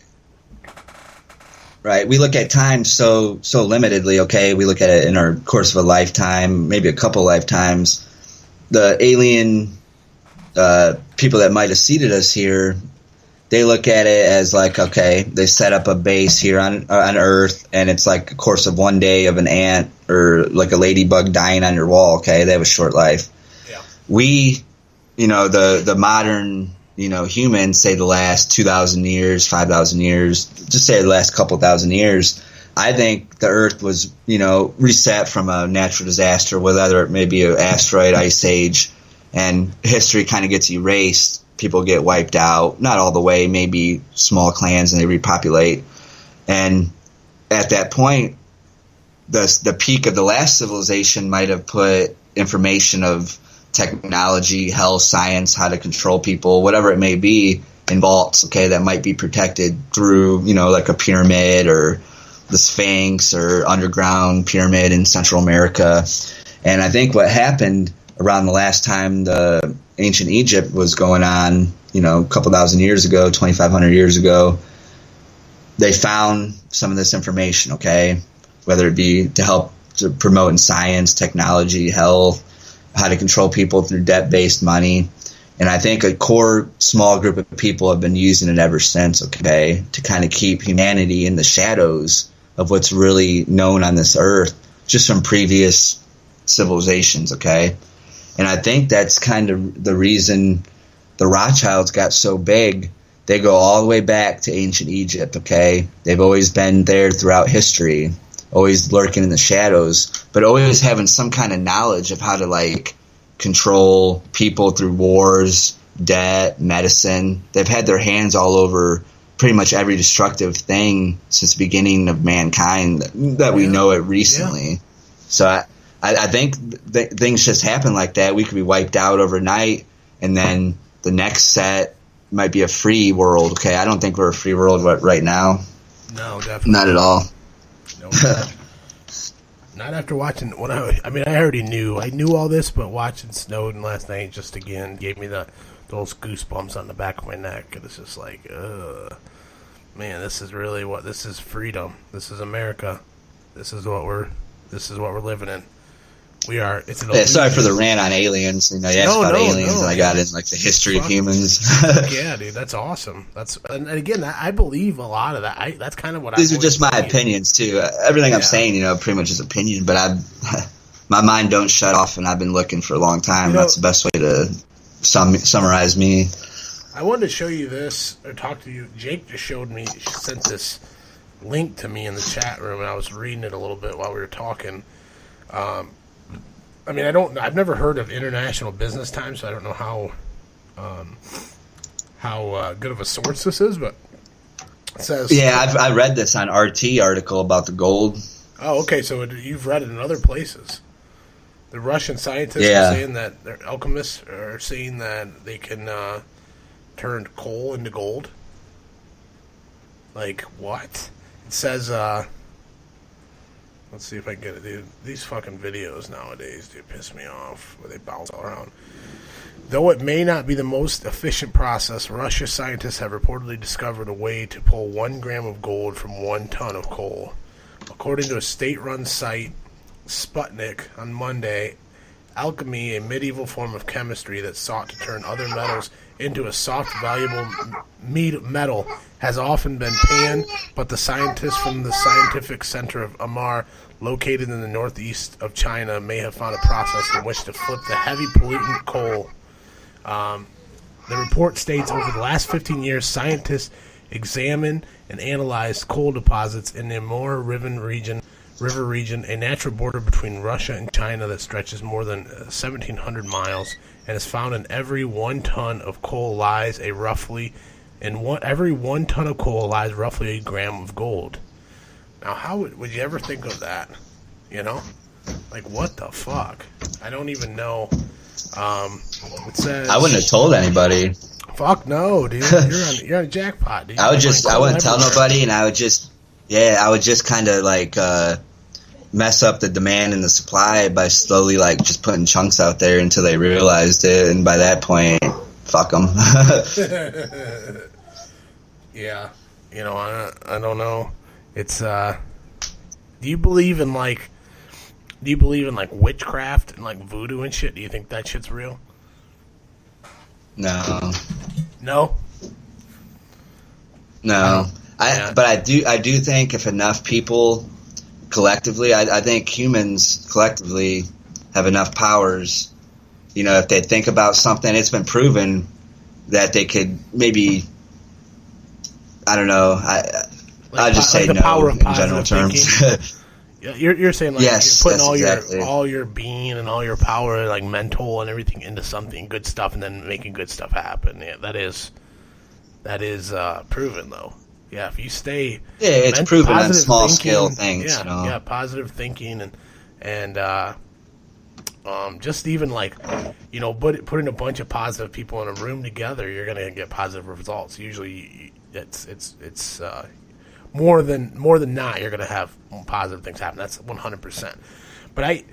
time so limitedly. Okay, we look at it in our course of a lifetime, maybe a couple lifetimes. The alien people that might have seeded us here, they look at it as like, okay, they set up a base here on Earth, and it's like a course of one day of an ant or like a ladybug dying on your wall. Okay, they have a short life. Yeah. We, the modern, humans, say the last 2,000 years, 5,000 years, just say the last couple thousand years. I think the Earth was, reset from a natural disaster, whether it may be an asteroid, ice age, and history kind of gets erased. People get wiped out, not all the way, maybe small clans, and they repopulate. And at that point, the peak of the last civilization might have put information of technology, health, science, how to control people, whatever it may be, in vaults, okay, that might be protected through, like a pyramid or the Sphinx or underground pyramid in Central America. And I think what happened around the last time the ancient Egypt was going on, a couple thousand years ago, 2,500 years ago, they found some of this information, okay, whether it be to help to promote in science, technology, health, how to control people through debt-based money. And I think a core small group of people have been using it ever since, okay, to kind of keep humanity in the shadows of what's really known on this earth, just from previous civilizations, okay? And I think that's kind of the reason the Rothschilds got so big. They go all the way back to ancient Egypt, okay? They've always been there throughout history, always lurking in the shadows, but always having some kind of knowledge of how to, like, control people through wars, debt, medicine. They've had their hands all over pretty much every destructive thing since the beginning of mankind that we know it recently. Yeah. So I think things just happen like that. We could be wiped out overnight, and then the next set might be a free world. Okay, I don't think we're a free world right now. No, definitely not at all. No, not after watching. I already knew. I knew all this, but watching Snowden last night just again gave me those goosebumps on the back of my neck. And it's just like, man, this is really this is freedom. This is America. This is what we're living in. We are. It's an sorry for the rant on aliens. You asked about aliens, and I got in like the history of humans. Yeah, dude, that's awesome. And again, I believe a lot of that. That's kind of what these are just my opinions too. Everything I'm saying, pretty much is opinion. But my mind don't shut off, and I've been looking for a long time. That's the best way to summarize me. I wanted to show you this or talk to you. Jake just sent this link to me in the chat room, and I was reading it a little bit while we were talking. I've never heard of International Business Times, so I don't know how good of a source this is, but it says... Yeah, I read this on RT article about the gold. Oh, okay, so you've read it in other places. The Russian scientists are saying that their alchemists are saying that they can turn coal into gold. Like, what? It says, let's see if I can get it, dude. These fucking videos nowadays, dude, piss me off, where they bounce all around. Though it may not be the most efficient process, Russian scientists have reportedly discovered a way to pull 1 gram of gold from 1 ton of coal. According to a state-run site, Sputnik, on Monday, alchemy, a medieval form of chemistry that sought to turn other metals into a soft, valuable metal, has often been panned, but the scientists from the Scientific Center of Amar, located in the northeast of China, may have found a process in which to flip the heavy pollutant coal. The report states over the last 15 years, scientists examined and analyzed coal deposits in the Amur River region, a natural border between Russia and China that stretches more than 1,700 miles, and has found in every 1 ton of coal lies roughly a gram of gold. Now, how would you ever think of that? Like, what the fuck? I don't even know. It says I wouldn't have told anybody. Fuck no, dude. You're on a jackpot, dude. I wouldn't tell nobody, and I would just kind of like mess up the demand and the supply by slowly like just putting chunks out there until they realized it, and by that point, fuck them. Yeah, I don't know. It's do you believe in like witchcraft and like voodoo and shit? Do you think that shit's real? No. But I do think if enough people collectively, I think humans collectively have enough powers. If they think about something, it's been proven that they could maybe. I don't know. I'll just say no power of in general terms. You're saying like yes, you're putting all your being and all your power, like mental and everything, into something good stuff, and then making good stuff happen. Yeah, that is proven though. Yeah, if you stay it's proven on small scale things. Yeah, positive thinking and just even like putting a bunch of positive people in a room together, you're gonna get positive results. Usually, it's more than not, you're gonna have positive things happen. That's 100%. But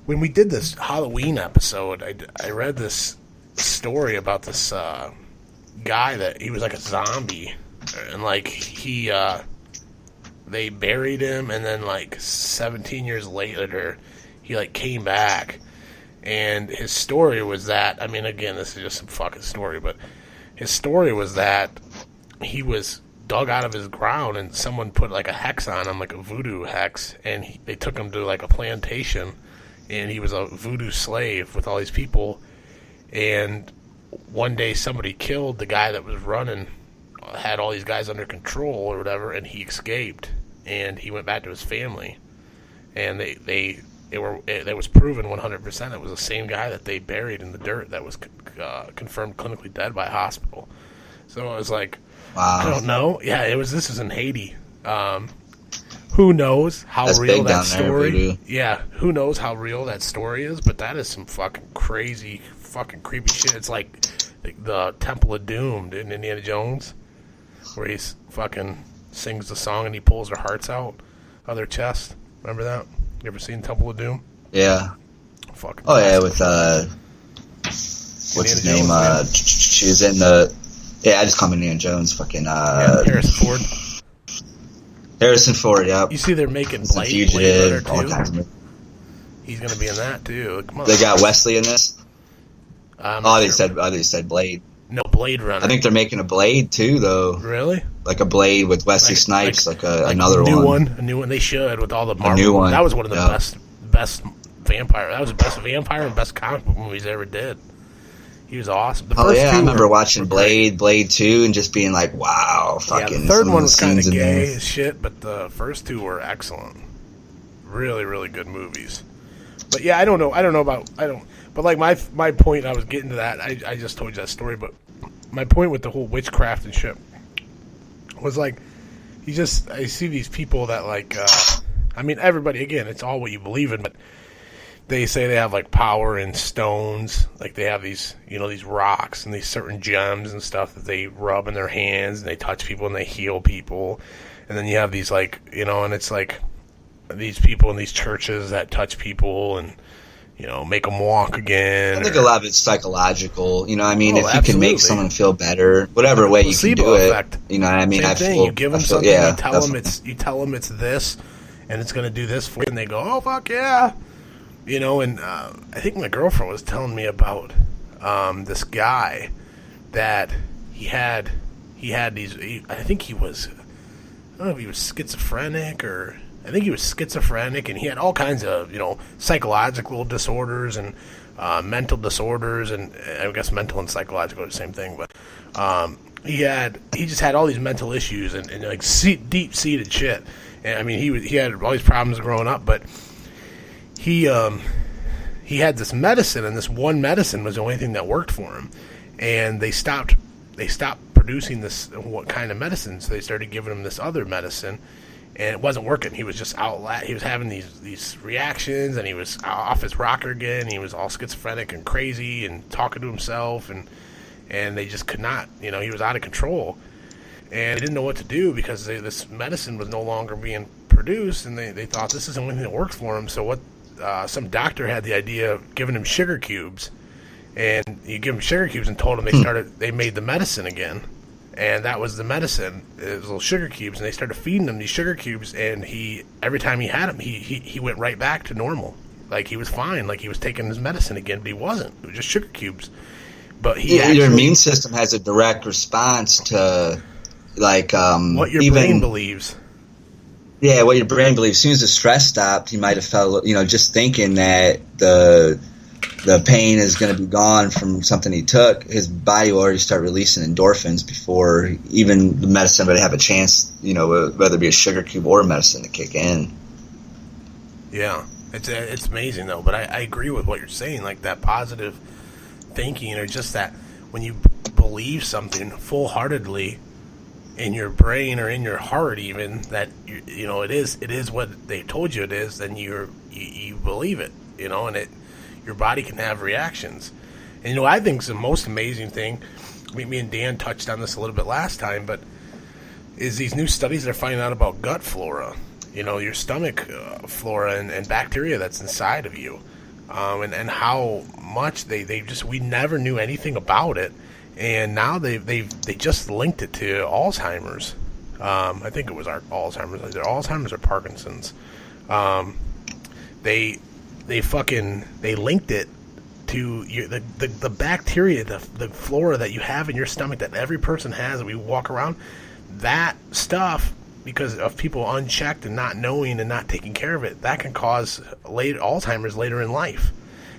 when we did this Halloween episode, I read this story about this guy that he was like a zombie, and like they buried him, and then like 17 years later he like came back, and his story was that, again, this is just some fucking story, but his story was that he was dug out of his ground, and someone put like a hex on him, like a voodoo hex, and they took him to like a plantation, and he was a voodoo slave with all these people, and one day somebody killed the guy that was running, had all these guys under control or whatever, and he escaped, and he went back to his family, and they It was proven 100%. It was the same guy that they buried in the dirt that was confirmed clinically dead by a hospital. So it was like, wow. I don't know. Yeah, this was in Haiti. Who knows how That's real big that down story? there, Yeah, who knows how real that story is? But that is some fucking crazy, fucking creepy shit. It's like the Temple of Doom in Indiana Jones, where he's fucking sings the song and he pulls their hearts out of their chest. Remember that? You ever seen Temple of Doom? Yeah. Fucking. Oh yeah, with what's his name? She was in the. Yeah, I just call him Indiana Jones. Fucking. Harrison Ford. Harrison Ford. Yep. You see, they're making Blade Fugitive, Runner too. He's gonna be in that too. Come on. They got Wesley in this. They sure. said Blade. No, Blade Runner. I think they're making a Blade too, though. Really? Like a Blade with Wesley Snipes, another a new one. A new one. They should with all the Marvel. A new one. That was one of the best vampire. That was the best vampire and best comic book movies they ever did. He was awesome. I remember watching Blade 2, and just being like, "Wow, fucking." Yeah, the third one was kind of gay as shit, but the first two were excellent. Really, really good movies. But yeah, I don't know. But like my point, I was getting to that. I just told you that story, but my point with the whole witchcraft and shit was like, I see these people that like, I mean, everybody, again, it's all what you believe in, but they say they have like power in stones, like they have these, these rocks and these certain gems and stuff that they rub in their hands and they touch people and they heal people. And then you have these like, and it's like these people in these churches that touch people and, make them walk again. I think a lot of it's psychological. If you absolutely. can make someone feel better, whatever way you can do effect. It. I mean, Same thing. You give them something. Yeah, you tell them it's this, and it's going to do this for you, and they go, "Oh fuck yeah!" And I think my girlfriend was telling me about this guy that he had these. I think he was. I don't know if he was schizophrenic or. I think he was schizophrenic, and he had all kinds of, psychological disorders and mental disorders, and I guess mental and psychological are the same thing. But he just had all these mental issues and like deep-seated shit. And I mean, he had all these problems growing up, but he had this medicine, and this one medicine was the only thing that worked for him. And they stopped producing this kind of medicine, so they started giving him this other medicine. And it wasn't working. He was just he was having these reactions, and he was off his rocker again. He was all schizophrenic and crazy and talking to himself, and they just could not. He was out of control, and they didn't know what to do because this medicine was no longer being produced, and they thought this is the only thing that works for him. So some doctor had the idea of giving him sugar cubes, and you give him sugar cubes and told him they made the medicine again. And that was the medicine. It was little sugar cubes, and they started feeding him these sugar cubes. And every time he had them, he went right back to normal. Like he was fine, like he was taking his medicine again, but he wasn't. It was just sugar cubes. But your immune system has a direct response to, like, what your brain believes. Yeah, what your brain believes. As soon as the stress stopped, you might have felt, just thinking that the pain is going to be gone from something he took. His body will already start releasing endorphins before even the medicine would have a chance, whether it be a sugar cube or a medicine to kick in. Yeah, it's amazing though. But I agree with what you're saying, like that positive thinking, or just that when you believe something full-heartedly in your brain or in your heart, even that it is what they told you it is, then you believe it, and your body can have reactions. And I think the most amazing thing, me and Dan touched on this a little bit last time, but is these new studies they're finding out about gut flora, your stomach flora and bacteria that's inside of you, and how much we never knew anything about it, and now they just linked it to Alzheimer's. I think it was Alzheimer's, either Alzheimer's or Parkinson's. They linked it to the bacteria, the flora that you have in your stomach that every person has, that we walk around, that stuff, because of people unchecked and not knowing and not taking care of it, that can cause Alzheimer's later in life.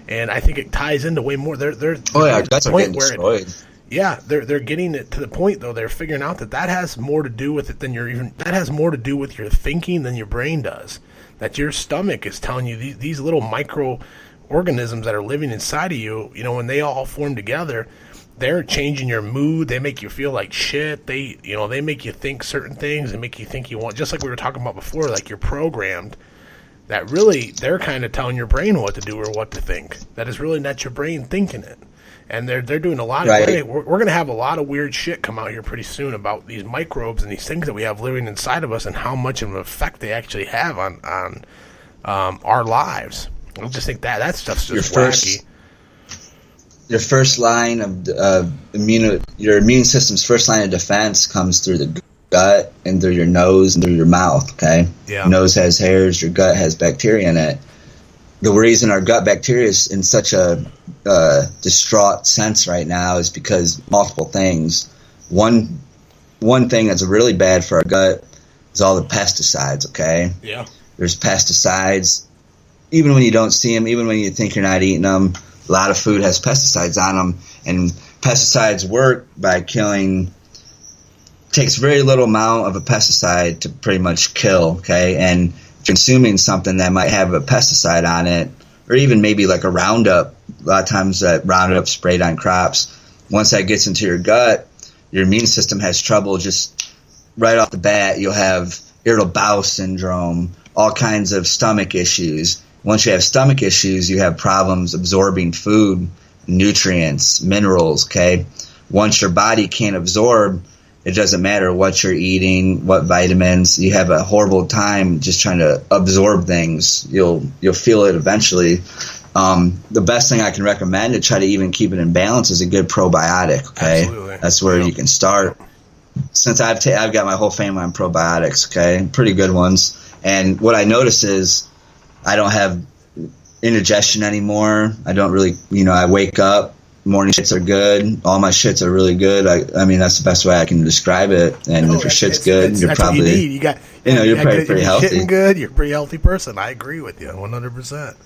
And I think it ties into way more. They're guts are getting destroyed. They're getting it to the point though. They're figuring out that has more to do with it than that has more to do with your thinking than your brain does. that your stomach is telling you these little microorganisms that are living inside of you, you know, when they all form together, they're changing your mood. They make you feel like shit. They make you think certain things and make you think you want, just like we were talking about before, like you're programmed. That really, they're kind of telling your brain what to do or what to think. That is really not your brain thinking it. And they're doing a lot of right. We're going to have a lot of weird shit come out here pretty soon about these microbes and these things that we have living inside of us and how much of an effect they actually have on our lives. I just think that stuff's just wacky. Your first line of your immune system's first line of defense comes through the gut and through your nose and through your mouth. Okay, yeah. Your nose has hairs. Your gut has bacteria in it. The reason our gut bacteria is in such a distraught sense right now is because multiple things. One thing that's really bad for our gut is all the pesticides. Okay, yeah. There's pesticides, even when you don't see them, even when you think you're not eating them. A lot of food has pesticides on them, and pesticides work by killing. Takes very little amount of a pesticide to pretty much kill. Okay, and consuming something that might have a pesticide on it, or even maybe like a Roundup. A lot of times that Roundup sprayed on crops. Once that gets into your gut, your immune system has trouble. Just right off the bat, you'll have irritable bowel syndrome, all kinds of stomach issues. Once you have stomach issues, you have problems absorbing food, nutrients, minerals, okay? Once your body can't absorb, it doesn't matter what you're eating, what vitamins, you have a horrible time just trying to absorb things. You'll feel it eventually. The best thing I can recommend to try to even keep it in balance is a good probiotic, okay? Absolutely. That's where you can start. Since I've got my whole family on probiotics, okay? Pretty good ones. And what I notice is I don't have indigestion anymore. I don't really, I wake up, morning shits are good. All my shits are really good. I mean, that's the best way I can describe it. And if your shit's good, you're probably, what you need. You're probably pretty healthy. You're shitting good. You're a pretty healthy person. I agree with you 100%.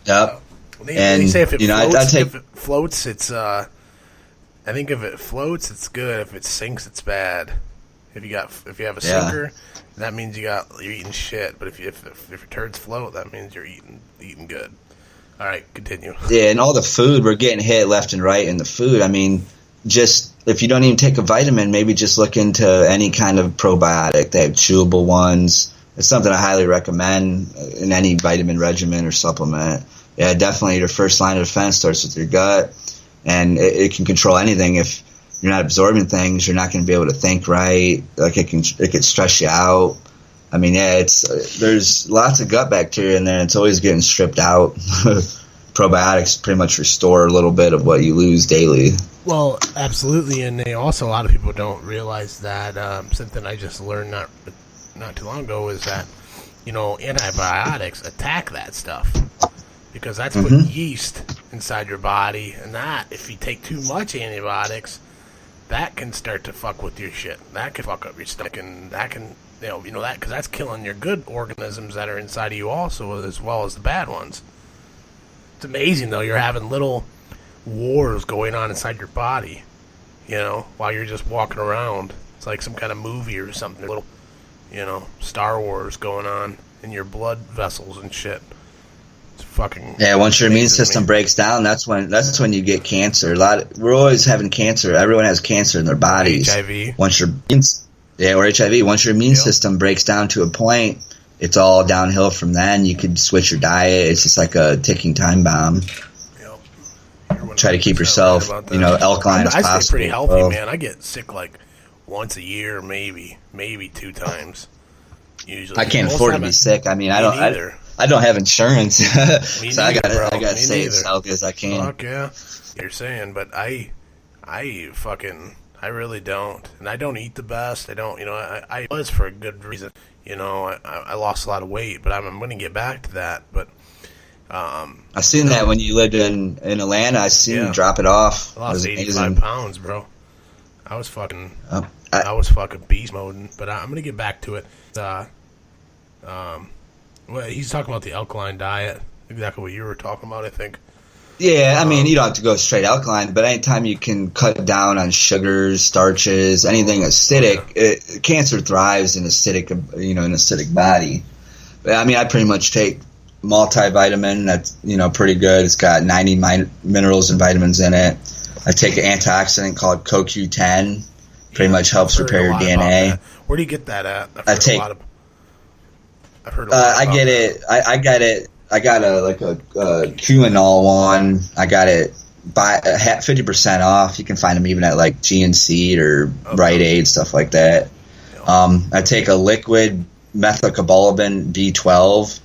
Yep. They say if it floats, if it floats, it's, I think if it floats, it's good. If it sinks, it's bad. If you have a sinker, that means you're eating shit. But if your turds float, that means you're eating good. All right, continue. Yeah, and all the food, we're getting hit left and right in the food. I mean, just if you don't even take a vitamin, maybe just look into any kind of probiotic. They have chewable ones. It's something I highly recommend in any vitamin regimen or supplement. Yeah, definitely your first line of defense starts with your gut, and it can control anything. If you're not absorbing things, you're not going to be able to think right. Like it could stress you out. I mean, there's lots of gut bacteria in there, and it's always getting stripped out. Probiotics pretty much restore a little bit of what you lose daily. Well, absolutely, and they also, a lot of people don't realize that something I just learned not too long ago is that antibiotics attack that stuff because that's putting yeast inside your body, and that if you take too much antibiotics, that can start to fuck with your shit. That can fuck up your stomach, and that can. That because that's killing your good organisms that are inside of you also, as well as the bad ones. It's amazing though. You're having little wars going on inside your body, while you're just walking around. It's like some kind of movie or something. Little, Star Wars going on in your blood vessels and shit. It's fucking. Yeah, once your immune system breaks down, that's when you get cancer. We're always having cancer. Everyone has cancer in their bodies. HIV. Or HIV. Once your immune system breaks down to a point, it's all downhill from then. You could switch your diet. It's just like a ticking time bomb. Yep. Try to keep yourself, alkaline as possible. I stay pretty healthy, man. I get sick like once a year, maybe 2 times. Usually, I can't afford to be sick. I mean, I don't have insurance, so I got to stay as healthy as I can. Fuck yeah, you're saying, but I really don't, and I don't eat the best. I don't, I was for a good reason. I lost a lot of weight, but I'm going to get back to that. But I seen that when you lived in Atlanta. I seen you drop it off. I lost 85 pounds, bro. I was fucking, I was fucking beast moding. But I'm going to get back to it. Well, he's talking about the alkaline diet, exactly what you were talking about, I think. Yeah, I mean, you don't have to go straight alkaline, but anytime you can cut down on sugars, starches, anything acidic, cancer thrives in acidic, in acidic body. I mean, I pretty much take multivitamin. That's, pretty good. It's got 90 minerals and vitamins in it. I take an antioxidant called CoQ10. Pretty much helps repair your DNA. Where do you get that at? I've heard a lot. I get it. I got it. I got a Qinol one. I got it by 50% off. You can find them even at like GNC or Rite Aid, stuff like that. I take a liquid methylcobalamin B12.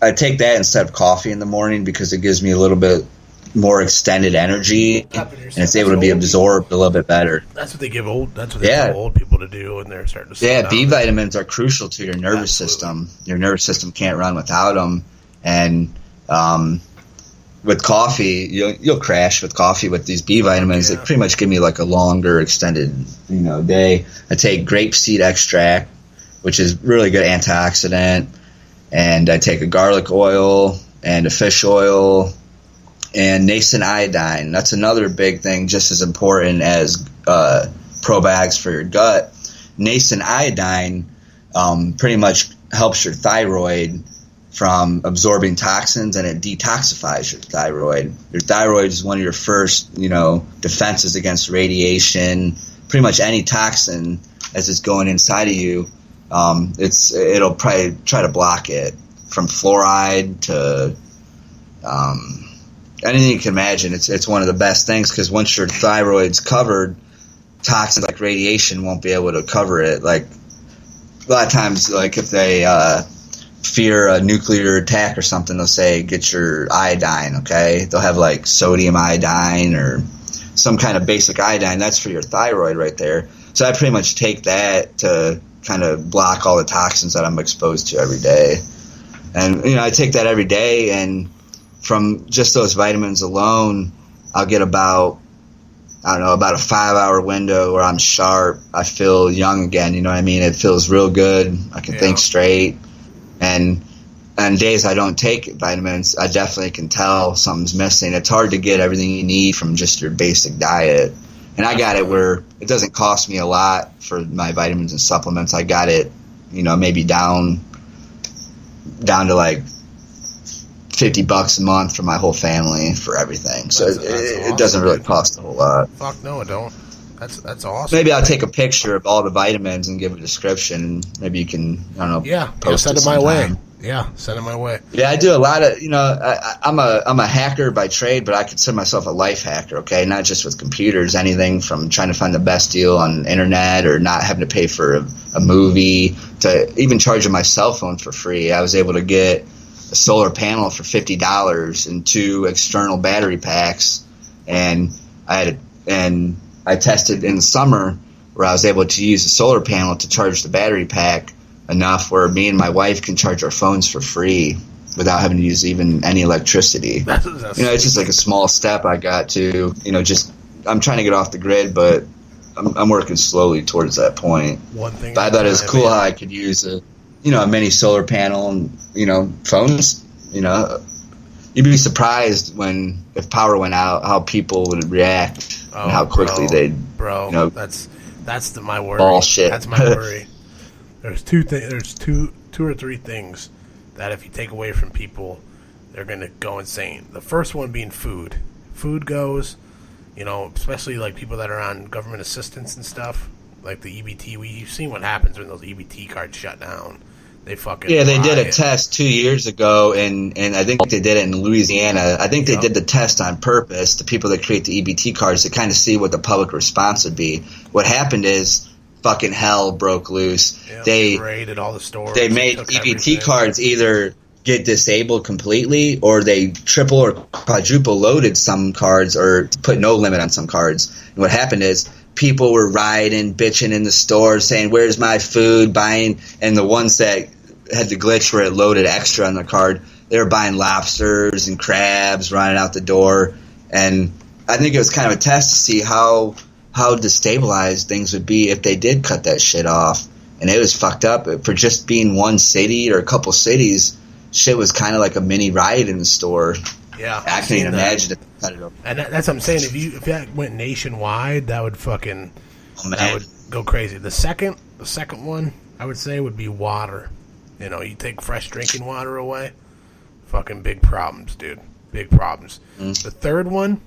I take that instead of coffee in the morning because it gives me a little bit more extended energy, and it's able to be absorbed a little bit better. That's what they give old. That's what they tell old people to do when they're starting to slow down. B vitamins are crucial to your nervous system. Your nervous system can't run without them. And with coffee, you'll crash with coffee with these B vitamins. They pretty much give me like a longer, extended day. I take grapeseed extract, which is really good antioxidant, and I take a garlic oil and a fish oil. And nascent iodine, that's another big thing, just as important as probiotics for your gut. Nascent iodine pretty much helps your thyroid from absorbing toxins, and it detoxifies your thyroid. Your thyroid is one of your first, defenses against radiation. Pretty much any toxin as it's going inside of you, it'll probably try to block it, from fluoride to anything you can imagine. It's one of the best things, because once your thyroid's covered, toxins like radiation won't be able to cover it. Like a lot of times, like if they fear a nuclear attack or something, they'll say get your iodine. Okay, they'll have like sodium iodine or some kind of basic iodine. That's for your thyroid right there. So I pretty much take that to kind of block all the toxins that I'm exposed to every day. And I take that every day, and from just those vitamins alone, I'll get about a 5-hour window where I'm sharp. I feel young again, you know what I mean? It feels real good. I can think straight. And on days I don't take vitamins, I definitely can tell something's missing. It's hard to get everything you need from just your basic diet. And I got it where it doesn't cost me a lot for my vitamins and supplements. I got it, maybe down to like $50 a month for my whole family for everything. So it doesn't really cost a whole lot. Fuck no, it don't. That's awesome. Maybe I'll take a picture of all the vitamins and give a description. Maybe you can, post send it my way. Yeah, send it my way. Yeah, I do a lot of, I'm a hacker by trade, but I consider myself a life hacker, okay? Not just with computers, anything from trying to find the best deal on the internet or not having to pay for a movie to even charging my cell phone for free. I was able to get a solar panel for $50 and 2 external battery packs, and I tested in the summer where I was able to use the solar panel to charge the battery pack enough where me and my wife can charge our phones for free without having to use even any electricity. That's it's just like a small step I got to, I'm trying to get off the grid, but I'm working slowly towards that point. One thing but I thought it was cool how I could use a mini solar panel and, phones, you'd be surprised if power went out, how people would react and how quickly they'd, that's my worry. Bullshit. That's my worry. There's two or three things that if you take away from people, they're going to go insane. The first one being food. Food goes, especially like people that are on government assistance and stuff, like the EBT. You've seen what happens when those EBT cards shut down. They fucking they did a test 2 years ago, and I think they did it in Louisiana. I think they did the test on purpose, the people that create the EBT cards, to kind of see what the public response would be. What happened is fucking hell broke loose. Yeah, they raided all the stores. They made EBT cards either get disabled completely, or they triple or quadruple loaded some cards, or put no limit on some cards. And what happened is people were rioting, bitching in the store, saying, "Where's my food?" Buying, and the ones that had the glitch where it loaded extra on the card, they were buying lobsters and crabs, running out the door. And I think it was kind of a test to see how destabilized things would be if they did cut that shit off. And it was fucked up. For just being one city or a couple cities, shit was kind of like a mini riot in the store. Yeah, I can't even imagine if they cut it off. And that's what I'm saying. If that went nationwide, that would that would go crazy. The second one I would say would be water. You know, you take fresh drinking water away, fucking big problems, dude. Big problems. The third one,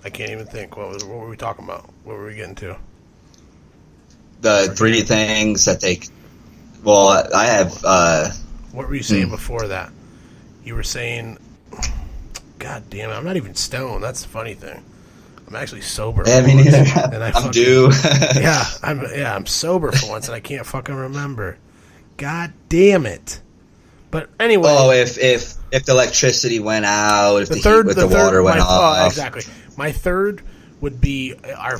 I can't even think. What were we talking about? What were we getting to? The 3D things that they... Well, I have... What were you saying before that? You were saying... God damn it, I'm not even stoned. That's the funny thing. I'm actually sober. Yeah, me neither. And I'm due. I'm sober for once, and I can't fucking remember. God damn it. But anyway... Oh, if the electricity went out, if the water went off. Oh, exactly. My third would be our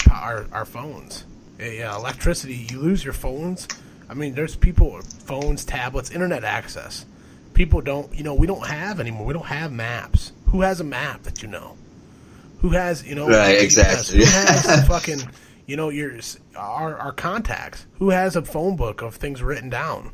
phones. Yeah, electricity. You lose your phones. I mean, there's people, phones, tablets, internet access. People don't, we don't have anymore. We don't have maps. Who has a map that you know? Who has, Right, exactly. Who has fucking, our contacts? Who has a phone book of things written down?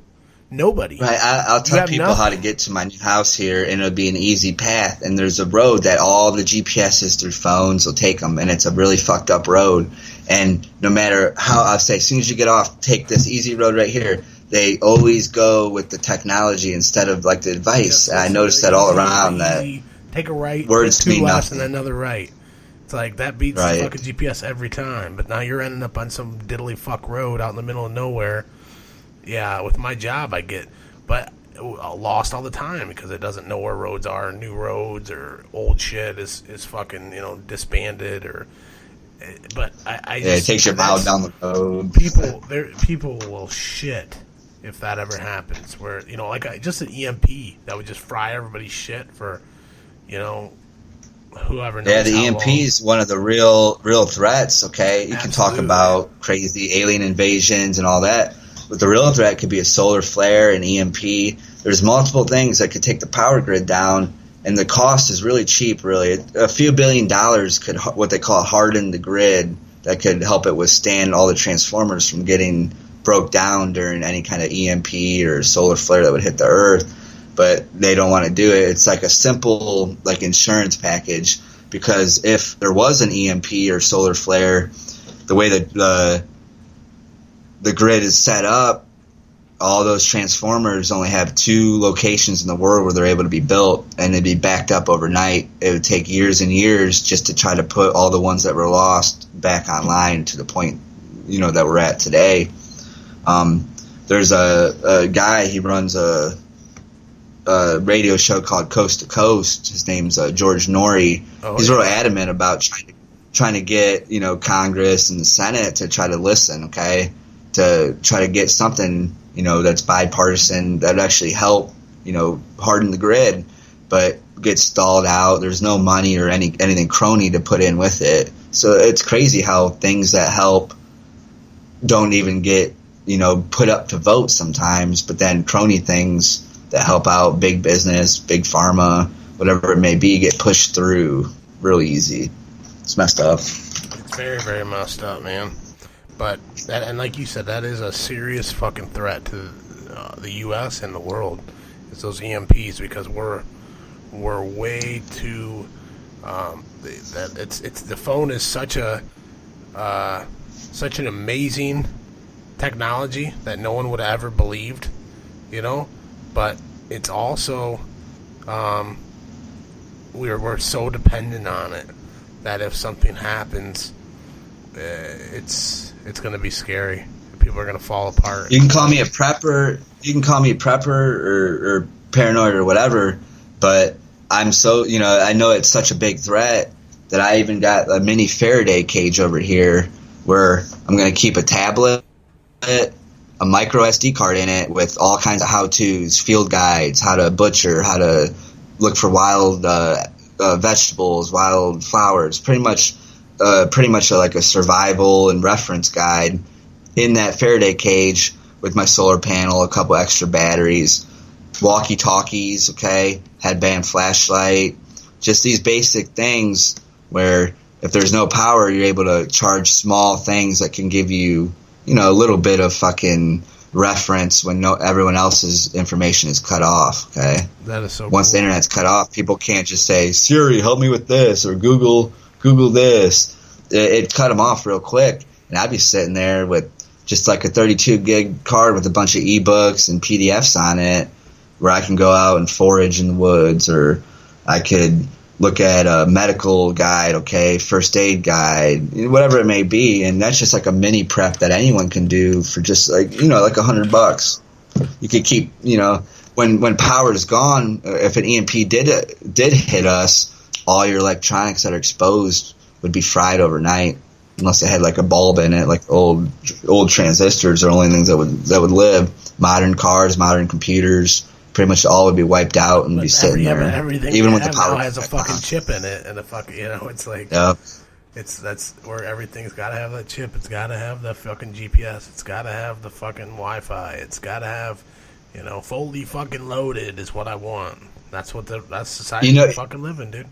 Nobody. Right, I'll tell people how to get to my new house here, and it'll be an easy path. And there's a road that all the GPSs through phones will take them, and it's a really fucked up road. And no matter how, I'll say, as soon as you get off, take this easy road right here. They always go with the technology instead of like the advice. And I noticed that all around that. Take a right, words two mean lefts, nothing. and another right. It's like that beats the fucking GPS every time. But now you're ending up on some diddly fuck road out in the middle of nowhere. Yeah, with my job I get, but lost all the time because it doesn't know where roads are, new roads or old shit is fucking disbanded or. But I just, it takes you a mile down the road. People will shit if that ever happens. Where just an EMP that would just fry everybody's shit for, whoever knows. Yeah, the EMP is one of the real threats. Okay, you can talk about crazy alien invasions and all that. But the real threat could be a solar flare, an EMP. There's multiple things that could take the power grid down, and the cost is really cheap, really. A few $1 billion could, what they call, harden the grid, that could help it withstand all the transformers from getting broke down during any kind of EMP or solar flare that would hit the Earth. But they don't want to do it. It's like a simple insurance package, because if there was an EMP or solar flare, the way that the grid is set up, all those transformers only have 2 locations in the world where they're able to be built, and they'd be backed up overnight. It would take years and years just to try to put all the ones that were lost back online to the point, that we're at today. There's a guy, he runs a radio show called Coast to Coast. His name's George Norrie. He's real adamant about trying to get, Congress and the Senate to try to listen, okay? To try to get something, that's bipartisan that would actually help, harden the grid, but gets stalled out. There's no money or anything crony to put in with it. So it's crazy how things that help don't even get, put up to vote sometimes, but then crony things that help out big business, big pharma, whatever it may be, get pushed through real easy. It's messed up. It's very, very messed up, man. But and like you said, that is a serious fucking threat to the U.S. and the world. It's those EMPs, because we're way too. The phone is such an amazing technology that no one would have ever believed, But it's also we're so dependent on it that if something happens, it's going to be scary. People are going to fall apart. You can call me a prepper. You can call me a prepper or paranoid or whatever. But I'm so, I know it's such a big threat that I even got a mini Faraday cage over here where I'm going to keep a tablet, a micro SD card in it with all kinds of how-tos, field guides, how to butcher, how to look for wild vegetables, wild flowers, pretty much like a survival and reference guide in that Faraday cage with my solar panel, a couple extra batteries, walkie-talkies, headband flashlight, just these basic things where if there's no power, you're able to charge small things that can give you, a little bit of fucking reference when everyone else's information is cut off, okay? That is so Once cool. The internet's cut off, people can't just say, Siri, help me with this, or Google this. It cut them off real quick, and I'd be sitting there with just like a 32 gig card with a bunch of ebooks and PDFs on it, where I can go out and forage in the woods, or I could look at a medical guide, okay, first aid guide, whatever it may be. And that's just like a mini prep that anyone can do for just like, like $100. You could keep, when power is gone, if an EMP did hit us, all your electronics that are exposed would be fried overnight, unless they had like a bulb in it. Like old transistors are the only things that would live. Modern cars, modern computers, pretty much all would be wiped out and be sitting there. Everything even with the power now has a fucking chip in it, and a fucking, it's like, yep. That's where everything's got to have that chip. It's got to have the fucking GPS. It's got to have the fucking Wi-Fi. It's got to have, fully fucking loaded is what I want. That's society we're fucking living, dude.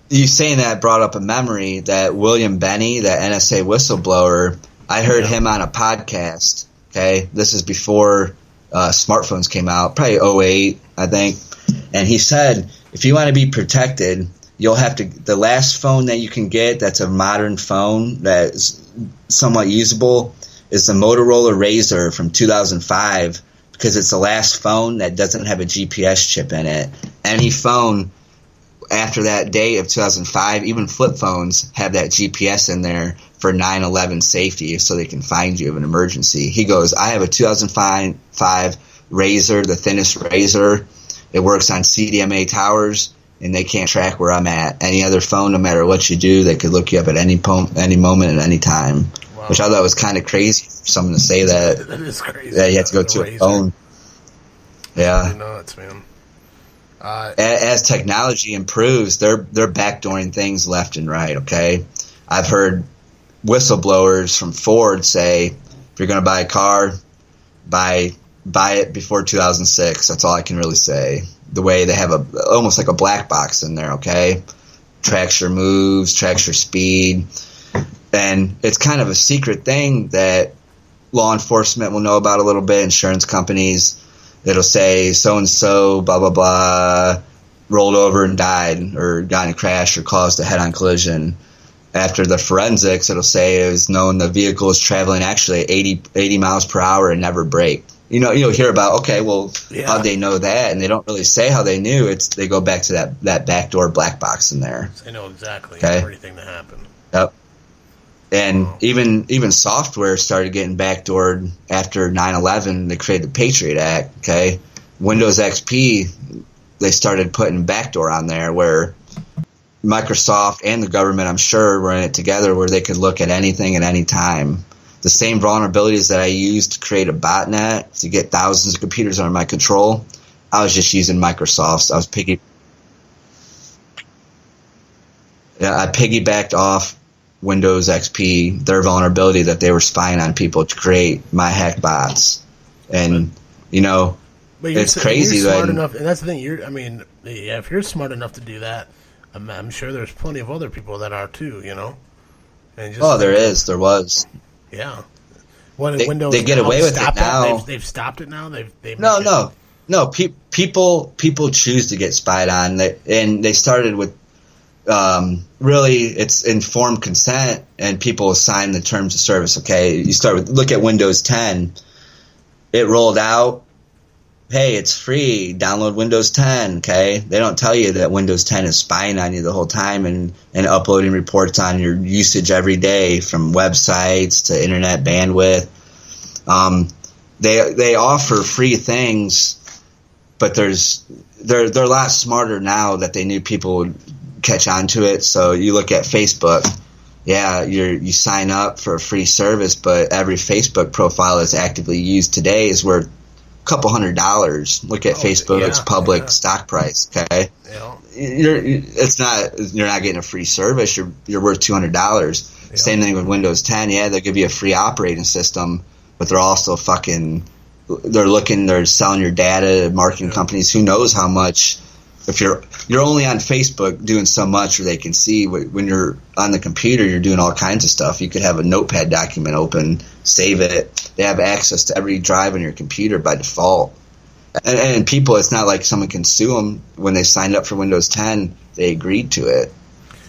You saying that brought up a memory that William Benny, that NSA whistleblower, I heard him on a podcast. Okay, this is before smartphones came out, probably 2008, I think. And he said, if you want to be protected, you'll have to, the last phone that you can get that's a modern phone that's somewhat usable is the Motorola Razr from 2005, because it's the last phone that doesn't have a GPS chip in it. Any phone after that date of 2005, even flip phones, have that GPS in there for 9/11 safety, so they can find you in an emergency. He goes, I have a 2005 Razr, the thinnest Razr. It works on CDMA towers, and they can't track where I'm at. Any other phone, no matter what you do, they could look you up at any moment at any time. Wow. Which I thought was kind of crazy for someone to say that. That is crazy. That you have to go to a phone. Yeah. Nuts, man. As technology improves, they're backdooring things left and right, okay? I've heard whistleblowers from Ford say, if you're going to buy a car, buy it before 2006. That's all I can really say. The way they have almost like a black box in there, okay? Tracks your moves, tracks your speed. And it's kind of a secret thing that law enforcement will know about a little bit, insurance companies. It'll say so-and-so, blah, blah, blah, rolled over and died, or got in a crash or caused a head-on collision. After the forensics, it'll say it was known the vehicle is traveling actually at 80 miles per hour and never braked. You'll hear about, okay, well, how'd they know that? And they don't really say how they knew. They go back to that backdoor black box in there. They know exactly everything that happened. Yep. And even software started getting backdoored after 9/11. They created the Patriot Act, okay? Windows XP, they started putting backdoor on there where Microsoft and the government, I'm sure, were in it together, where they could look at anything at any time. The same vulnerabilities that I used to create a botnet to get thousands of computers under my control, I was just using Microsoft's. I piggybacked off Windows XP, their vulnerability that they were spying on people to create my hack bots. And, but it's crazy. You're smart enough, and that's the thing. If you're smart enough to do that, I'm sure there's plenty of other people that are too, And just, there was. Yeah. Windows, they get away with it now. They've stopped it now. No. People choose to get spied on, and they started with really it's informed consent, and people sign the terms of service. Okay, you look at Windows 10. It rolled out. Hey, it's free. Download Windows 10. Okay, they don't tell you that Windows 10 is spying on you the whole time and uploading reports on your usage every day, from websites to internet bandwidth. They offer free things, but they're a lot smarter now that they knew people would catch on to it. So you look at Facebook. Yeah, you sign up for a free service, but every Facebook profile that's actively used today is worth couple $100. Look at Facebook's public stock price. Okay, you're not getting a free service. You're worth $200. Yeah. Same thing with Windows 10. Yeah, they'll give you a free operating system, but they're also they're selling your data to marketing companies. Who knows how much? If you're only on Facebook doing so much where they can see, when you're on the computer, you're doing all kinds of stuff. You could have a notepad document open, save it. They have access to every drive on your computer by default. And people, it's not like someone can sue them when they signed up for Windows 10. They agreed to it.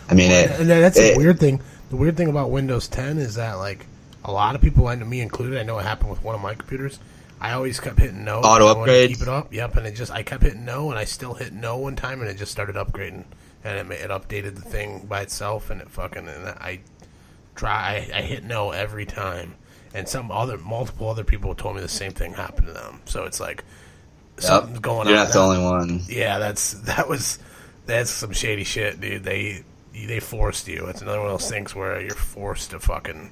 I mean, that's a weird thing. The weird thing about Windows 10 is that, like, a lot of people, and me included, I know it happened with one of my computers. I always kept hitting no. Auto upgrade. Keep it up. Yep, and I kept hitting no, and I still hit no one time, and it just started upgrading, and it updated the thing by itself, and I hit no every time, and multiple other people told me the same thing happened to them. So it's like something's going on. You're not the only one. Yeah, that's some shady shit, dude. They forced you. It's another one of those things where you're forced to fucking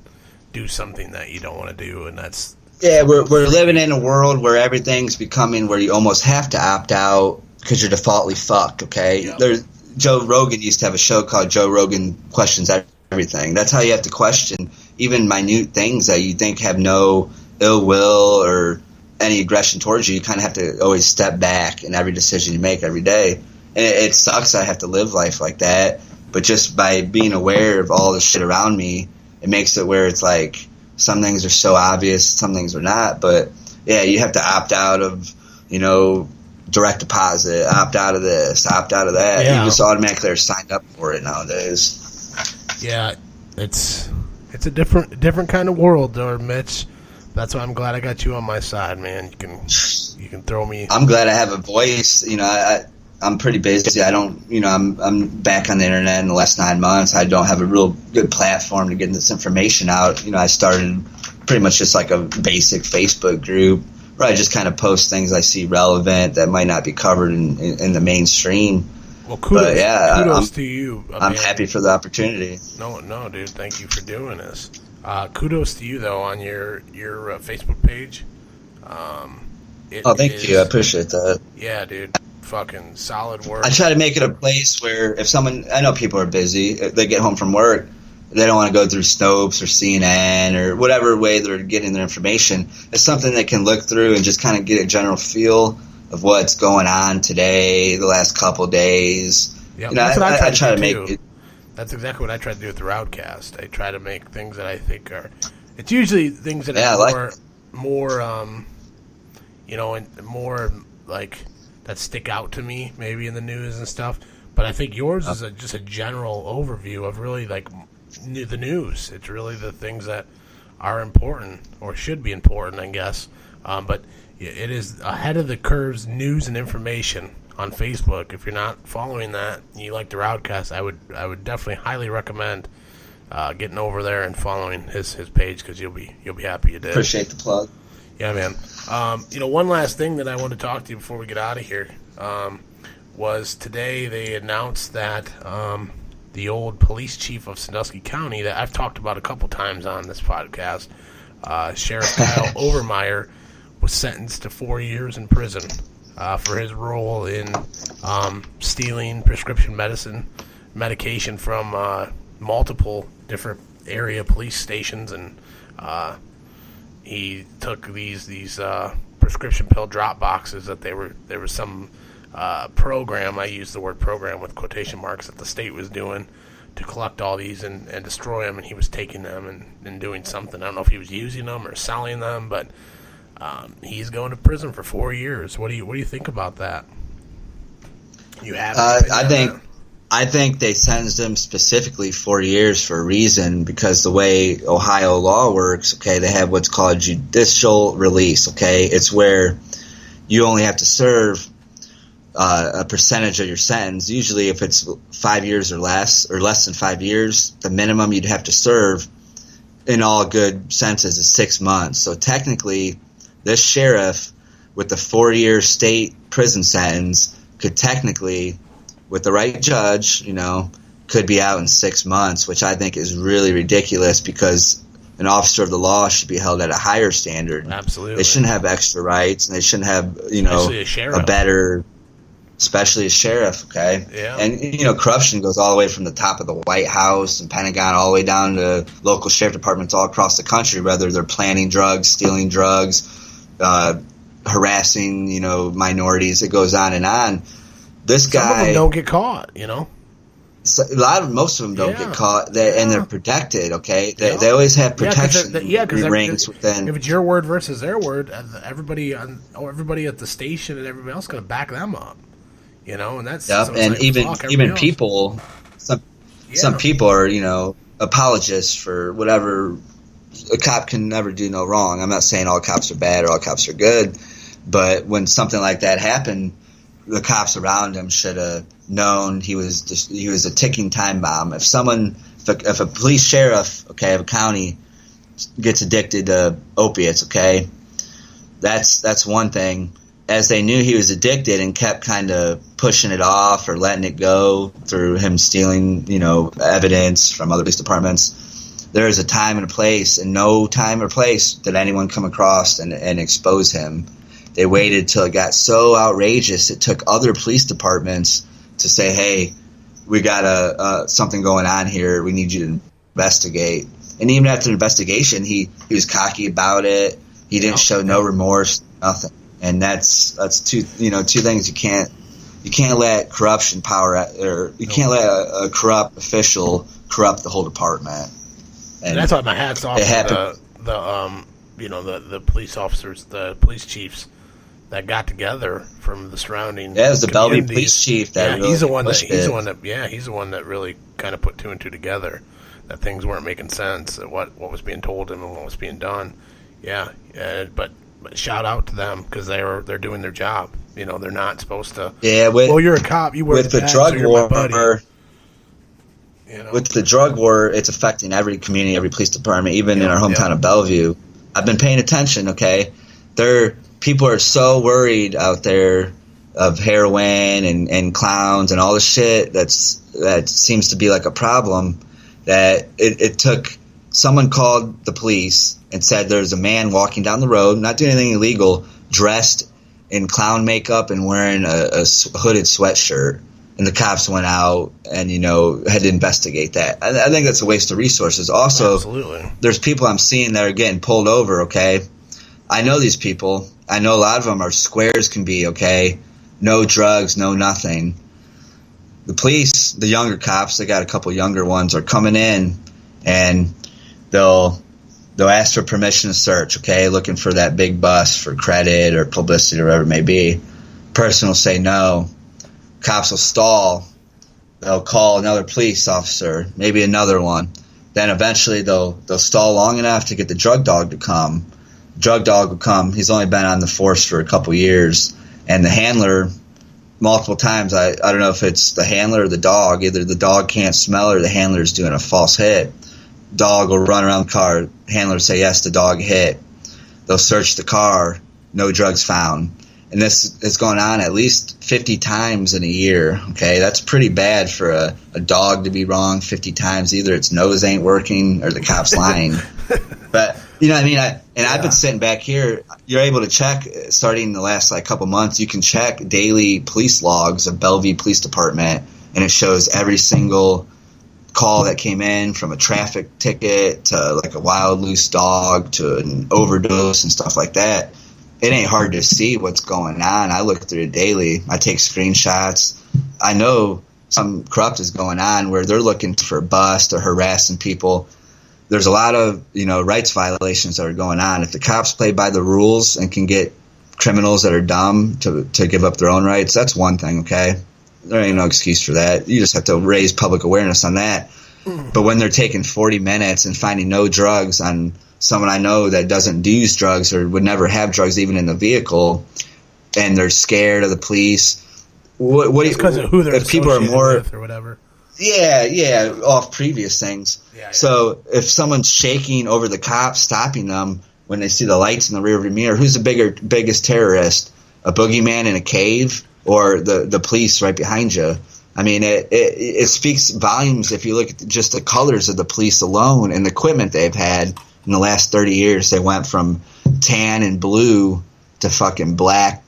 do something that you don't want to do, and that's. Yeah, we're living in a world where everything's becoming where you almost have to opt out because you're defaultly fucked, okay? Yep. Joe Rogan used to have a show called Joe Rogan Questions Everything. That's how you have to question even minute things that you think have no ill will or any aggression towards you. You kind of have to always step back in every decision you make every day. And it sucks I have to live life like that, but just by being aware of all the shit around me, it makes it where it's like some things are so obvious, some things are not. But yeah, you have to opt out of, direct deposit, opt out of this, opt out of that. Yeah. You just automatically are signed up for it nowadays. Yeah, it's a different kind of world, though, Mitch. That's why I'm glad I got you on my side, man. You can throw me. I'm glad I have a voice. I'm pretty busy. I don't, I'm back on the internet in the last 9 months. I don't have a real good platform to get this information out. I started pretty much just like a basic Facebook group where I just kind of post things I see relevant that might not be covered in the mainstream. Well, kudos to you. I'm happy for the opportunity. No, dude. Thank you for doing this. Kudos to you, though, on your Facebook page. Thank you. I appreciate that. Yeah, dude. Fucking solid work. I try to make it a place where if someone, I know people are busy, if they get home from work, they don't want to go through Snopes or CNN or whatever way they're getting their information. It's something they can look through and just kind of get a general feel of what's going on today, the last couple days. Yeah, I try to make it. That's exactly what I try to do with the RowdCAST. I try to make things that I think are. It's usually things that are more, and more like that stick out to me, maybe in the news and stuff. But I think yours is just a general overview of really like the news. It's really the things that are important or should be important, I guess. But it is ahead of the curve's news and information on Facebook. If you're not following that, and you like the RowdCAST, I would definitely highly recommend getting over there and following his page because you'll be happy you did. Appreciate the plug. Yeah, man. One last thing that I want to talk to you before we get out of here was today they announced that the old police chief of Sandusky County that I've talked about a couple times on this podcast, Sheriff Kyle Overmeyer, was sentenced to 4 years in prison for his role in stealing prescription medication from multiple different area police stations, and he took these prescription pill drop boxes that there was some program, I use the word program with quotation marks, that the state was doing to collect all these and destroy them, and he was taking them and doing something. I don't know if he was using them or selling them, but he's going to prison for 4 years. What do you think about that? You have I think they sentenced him specifically 4 years for a reason, because the way Ohio law works, okay, they have what's called judicial release, okay? It's where you only have to serve a percentage of your sentence. Usually if it's 5 years or less than 5 years, the minimum you'd have to serve in all good senses is 6 months. So technically, this sheriff with the 4-year state prison sentence could technically, with the right judge, could be out in 6 months, which I think is really ridiculous, because an officer of the law should be held at a higher standard. Absolutely. They shouldn't have extra rights, and they shouldn't have, a better, especially a sheriff, okay? Yeah. And, corruption goes all the way from the top of the White House and Pentagon all the way down to local sheriff departments all across the country, whether they're planting drugs, stealing drugs, harassing, minorities. It goes on and on. This guy, some of them don't get caught, most of them don't get caught, and they're protected. Okay, they always have protection. Rings within. If it's your word versus their word, everybody at the station and everybody else is going to back them up. And that's and even people. Some people are apologists for whatever a cop can never do no wrong. I'm not saying all cops are bad or all cops are good, but when something like that happened, the cops around him should have known he was a ticking time bomb. If a police sheriff, okay, of a county gets addicted to opiates, okay, that's one thing. As they knew he was addicted and kept kind of pushing it off or letting it go through him stealing, evidence from other police departments, there is a time and a place, and no time or place did anyone come across and expose him. They waited till it got so outrageous it took other police departments to say, hey, we got something going on here. We need you to investigate. And even after the investigation, he was cocky about it. He didn't show no remorse, nothing. And that's two things you can't let corruption can't let a corrupt official corrupt the whole department. And that's why my hat's off to the police officers, the police chiefs that got together from the surrounding. Yeah, it was the Bellevue police chief that he's the one that really kind of put two and two together, that things weren't making sense, that what was being told him and what was being done. Yeah, but shout out to them because they're doing their job. They're not supposed to. Yeah, you're a cop. You wear with the drug war. With the drug war, it's affecting every community, every police department, even in our hometown of Bellevue. I've been paying attention. Okay, people are so worried out there of heroin and clowns and all the shit that seems to be like a problem. That it took someone called the police and said there's a man walking down the road, not doing anything illegal, dressed in clown makeup and wearing a hooded sweatshirt. And the cops went out and, had to investigate that. I think that's a waste of resources. Also, absolutely. There's people I'm seeing that are getting pulled over, okay? I know these people. I know a lot of them are square as can be, okay? No drugs, no nothing. The police, the younger cops, they got a couple younger ones, are coming in and they'll ask for permission to search, okay, looking for that big bus for credit or publicity or whatever it may be. Person will say no. Cops will stall. They'll call another police officer, maybe another one. Then eventually they'll stall long enough to get the drug dog to come. Drug dog will come. He's only been on the force for a couple years. And the handler, multiple times, I don't know if it's the handler or the dog. Either the dog can't smell or the handler's doing a false hit. Dog will run around the car. Handler will say, yes, the dog hit. They'll search the car. No drugs found. And this is going on at least 50 times in a year, okay? That's pretty bad for a dog to be wrong 50 times. Either its nose ain't working or the cop's lying. But, you know what I mean? I've been sitting back here. You're able to check, starting the last couple months, you can check daily police logs of Bellevue Police Department, and it shows every single call that came in, from a traffic ticket to a wild loose dog to an overdose and stuff like that. It ain't hard to see what's going on. I look through it daily. I take screenshots. I know some corrupt is going on where they're looking for bust or harassing people. There's a lot of rights violations that are going on. If the cops play by the rules and can get criminals that are dumb to give up their own rights, that's one thing, okay? There ain't no excuse for that. You just have to raise public awareness on that. But when they're taking 40 minutes and finding no drugs on someone I know that doesn't use drugs or would never have drugs even in the vehicle, and they're scared of the police. What it's because of who they're people are more with or whatever. Yeah, off previous things. Yeah. So if someone's shaking over the cops stopping them when they see the lights in the rearview mirror, who's the biggest terrorist? A boogeyman in a cave or the police right behind you? I mean, it speaks volumes if you look at just the colors of the police alone and the equipment they've had. In the last 30 years, they went from tan and blue to fucking black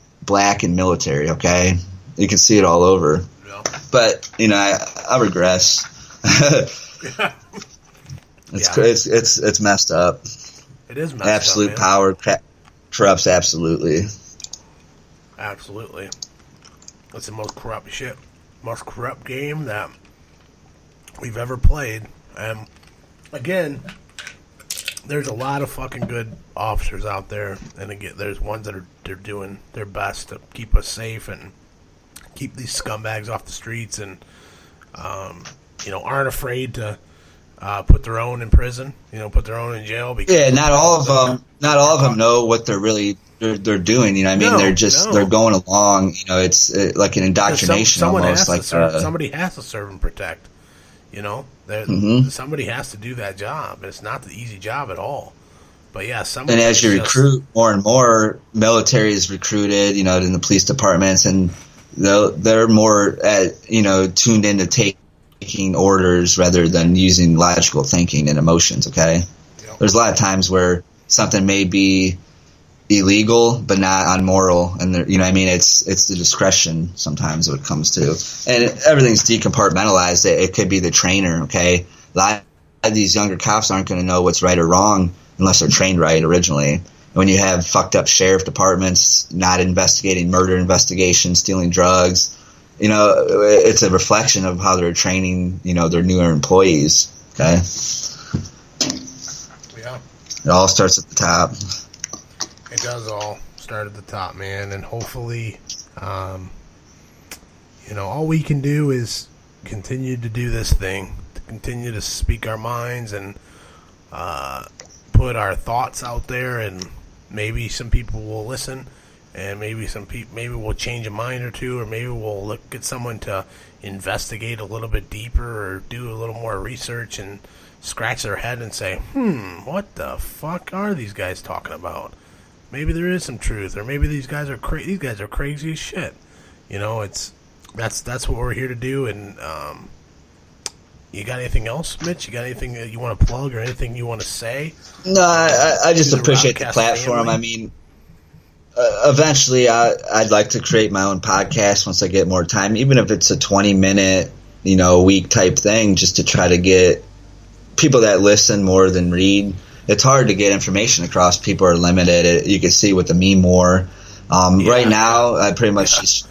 and military, okay? You can see it all over. Yeah. But, I regress. It's messed up. It is messed Absolute up, power corrupts absolutely. Absolutely. It's the most corrupt game that we've ever played. And, again, there's a lot of fucking good officers out there, and again, there's ones that they're doing their best to keep us safe and keep these scumbags off the streets, and aren't afraid to put their own in prison, put their own in jail. Because not all of them know what they're doing. You know what I mean? No, they're going along. It's like an indoctrination almost. Somebody has to serve and protect. Somebody has to do that job. It's not the easy job at all. But yeah, and as you recruit more and more, military is recruited, in the police departments, and they're more tuned into taking orders rather than using logical thinking and emotions. Okay, there's a lot of times where something may be illegal but not unmoral, and it's the discretion sometimes what it comes to, and everything's decompartmentalized. It could be the trainer. Okay, a lot of these younger cops aren't going to know what's right or wrong unless they're trained right originally. And when you have fucked up sheriff departments not investigating murder investigations, stealing drugs, it's a reflection of how they're training their newer employees. Okay, it all starts at the top. It does all start at the top, man, and hopefully, all we can do is continue to do this thing, to continue to speak our minds and put our thoughts out there, and maybe some people will listen, and maybe we'll change a mind or two, or maybe we'll look at someone to investigate a little bit deeper or do a little more research and scratch their head and say, what the fuck are these guys talking about? Maybe there is some truth, or maybe these guys are crazy as shit. That's what we're here to do. And you got anything else, Mitch? You got anything that you want to plug or anything you want to say? No, I just appreciate the platform. Family? I mean, eventually I'd like to create my own podcast once I get more time, even if it's a 20-minute, week type thing, just to try to get people that listen more than read. It's hard to get information across. People are limited. You can see with the meme war. Right now, I pretty much just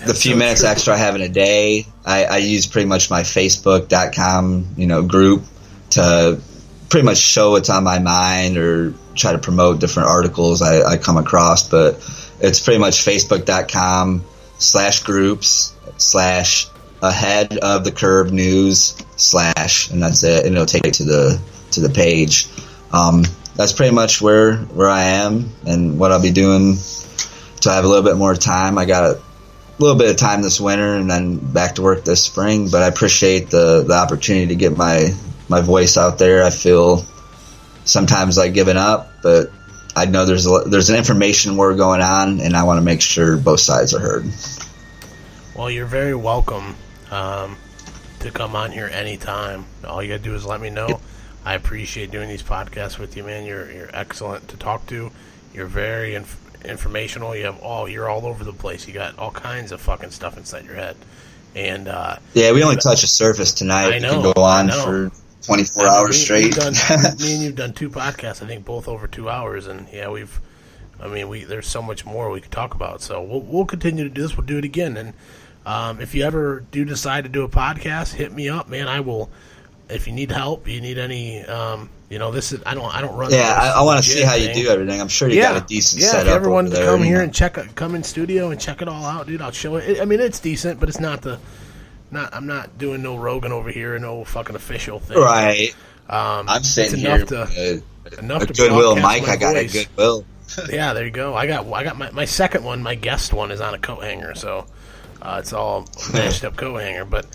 the few minutes extra I have in a day, I use pretty much my Facebook.com, group to pretty much show what's on my mind or try to promote different articles I come across. But it's pretty much Facebook.com/groups/ahead of the curve news / and that's it. And it'll take it to the page. That's pretty much where I am and what I'll be doing. So I have a little bit more time. I got a little bit of time this winter and then back to work this spring, but I appreciate the opportunity to get my voice out there. I feel sometimes like giving up, but I know there's an information war going on, and I want to make sure both sides are heard. Well, you're very welcome to come on here anytime. All you gotta do is let me know. I appreciate doing these podcasts with you, man. You're excellent to talk to. You're very informational. You're all over the place. You got all kinds of fucking stuff inside your head. And we only touched the surface tonight. I know, we can go on for 24 hours straight. Me and you've done 2 podcasts, I think both over 2 hours, and there's so much more we could talk about. So we'll continue to do this. We'll do it again. And if you ever do decide to do a podcast, hit me up, man. I will. If you need help, you need any, this is I don't run. Yeah, I want to see how you do everything. I'm sure you got a decent setup. If you ever wanted to come here and come in studio and check it all out, dude, I'll show it. I mean, it's decent, but it's not I'm not doing no Rogan over here, no fucking official thing. Right. I'm sitting here enough to Goodwill mic. I got a Goodwill. Yeah, there you go. I got my second one. My guest one is on a coat hanger, so it's all mashed up coat hanger. But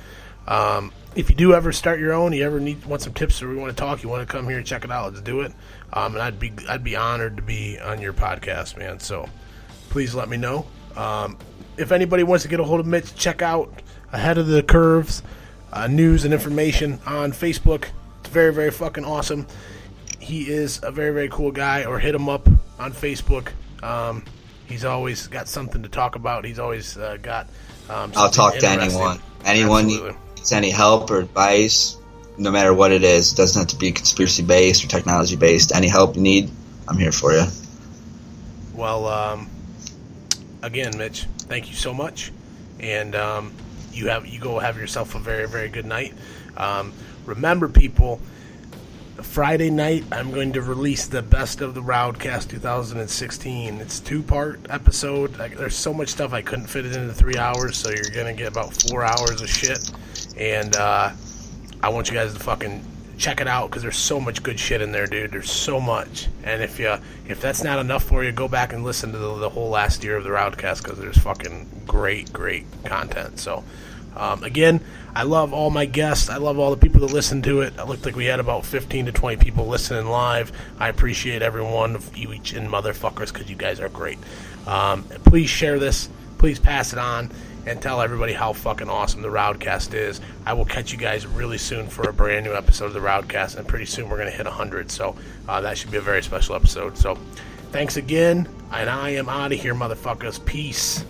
if you do ever start your own, you ever want some tips, or we want to talk, you want to come here and check it out, let's do it. And I'd be honored to be on your podcast, man. So please let me know. If anybody wants to get a hold of Mitch, check out Ahead of the Curves news and information on Facebook. It's very, very fucking awesome. He is a very, very cool guy. Or hit him up on Facebook. He's always got something to talk about. He's always got. I'll talk to anyone. Anyone needs any help or advice, no matter what it is. It doesn't have to be conspiracy based or technology based. Any help you need, I'm here for you. Well, again, Mitch, thank you so much, and you go have yourself a very, very good night. Remember, people, Friday night I'm going to release the best of the RowdCAST 2016. It's a 2-part episode. There's so much stuff I couldn't fit it into 3 hours, so you're gonna get about 4 hours of shit. And I want you guys to fucking check it out because there's so much good shit in there, dude. There's so much. And if that's not enough for you, go back and listen to the whole last year of the RowdCAST because there's fucking great content. So, again, I love all my guests. I love all the people that listen to it. It looked like we had about 15 to 20 people listening live. I appreciate every one of you each and motherfuckers because you guys are great. Please share this. Please pass it on and tell everybody how fucking awesome the RowdCAST is. I will catch you guys really soon for a brand new episode of the RowdCAST, and pretty soon we're going to hit 100, so that should be a very special episode. So thanks again, and I am out of here, motherfuckers. Peace.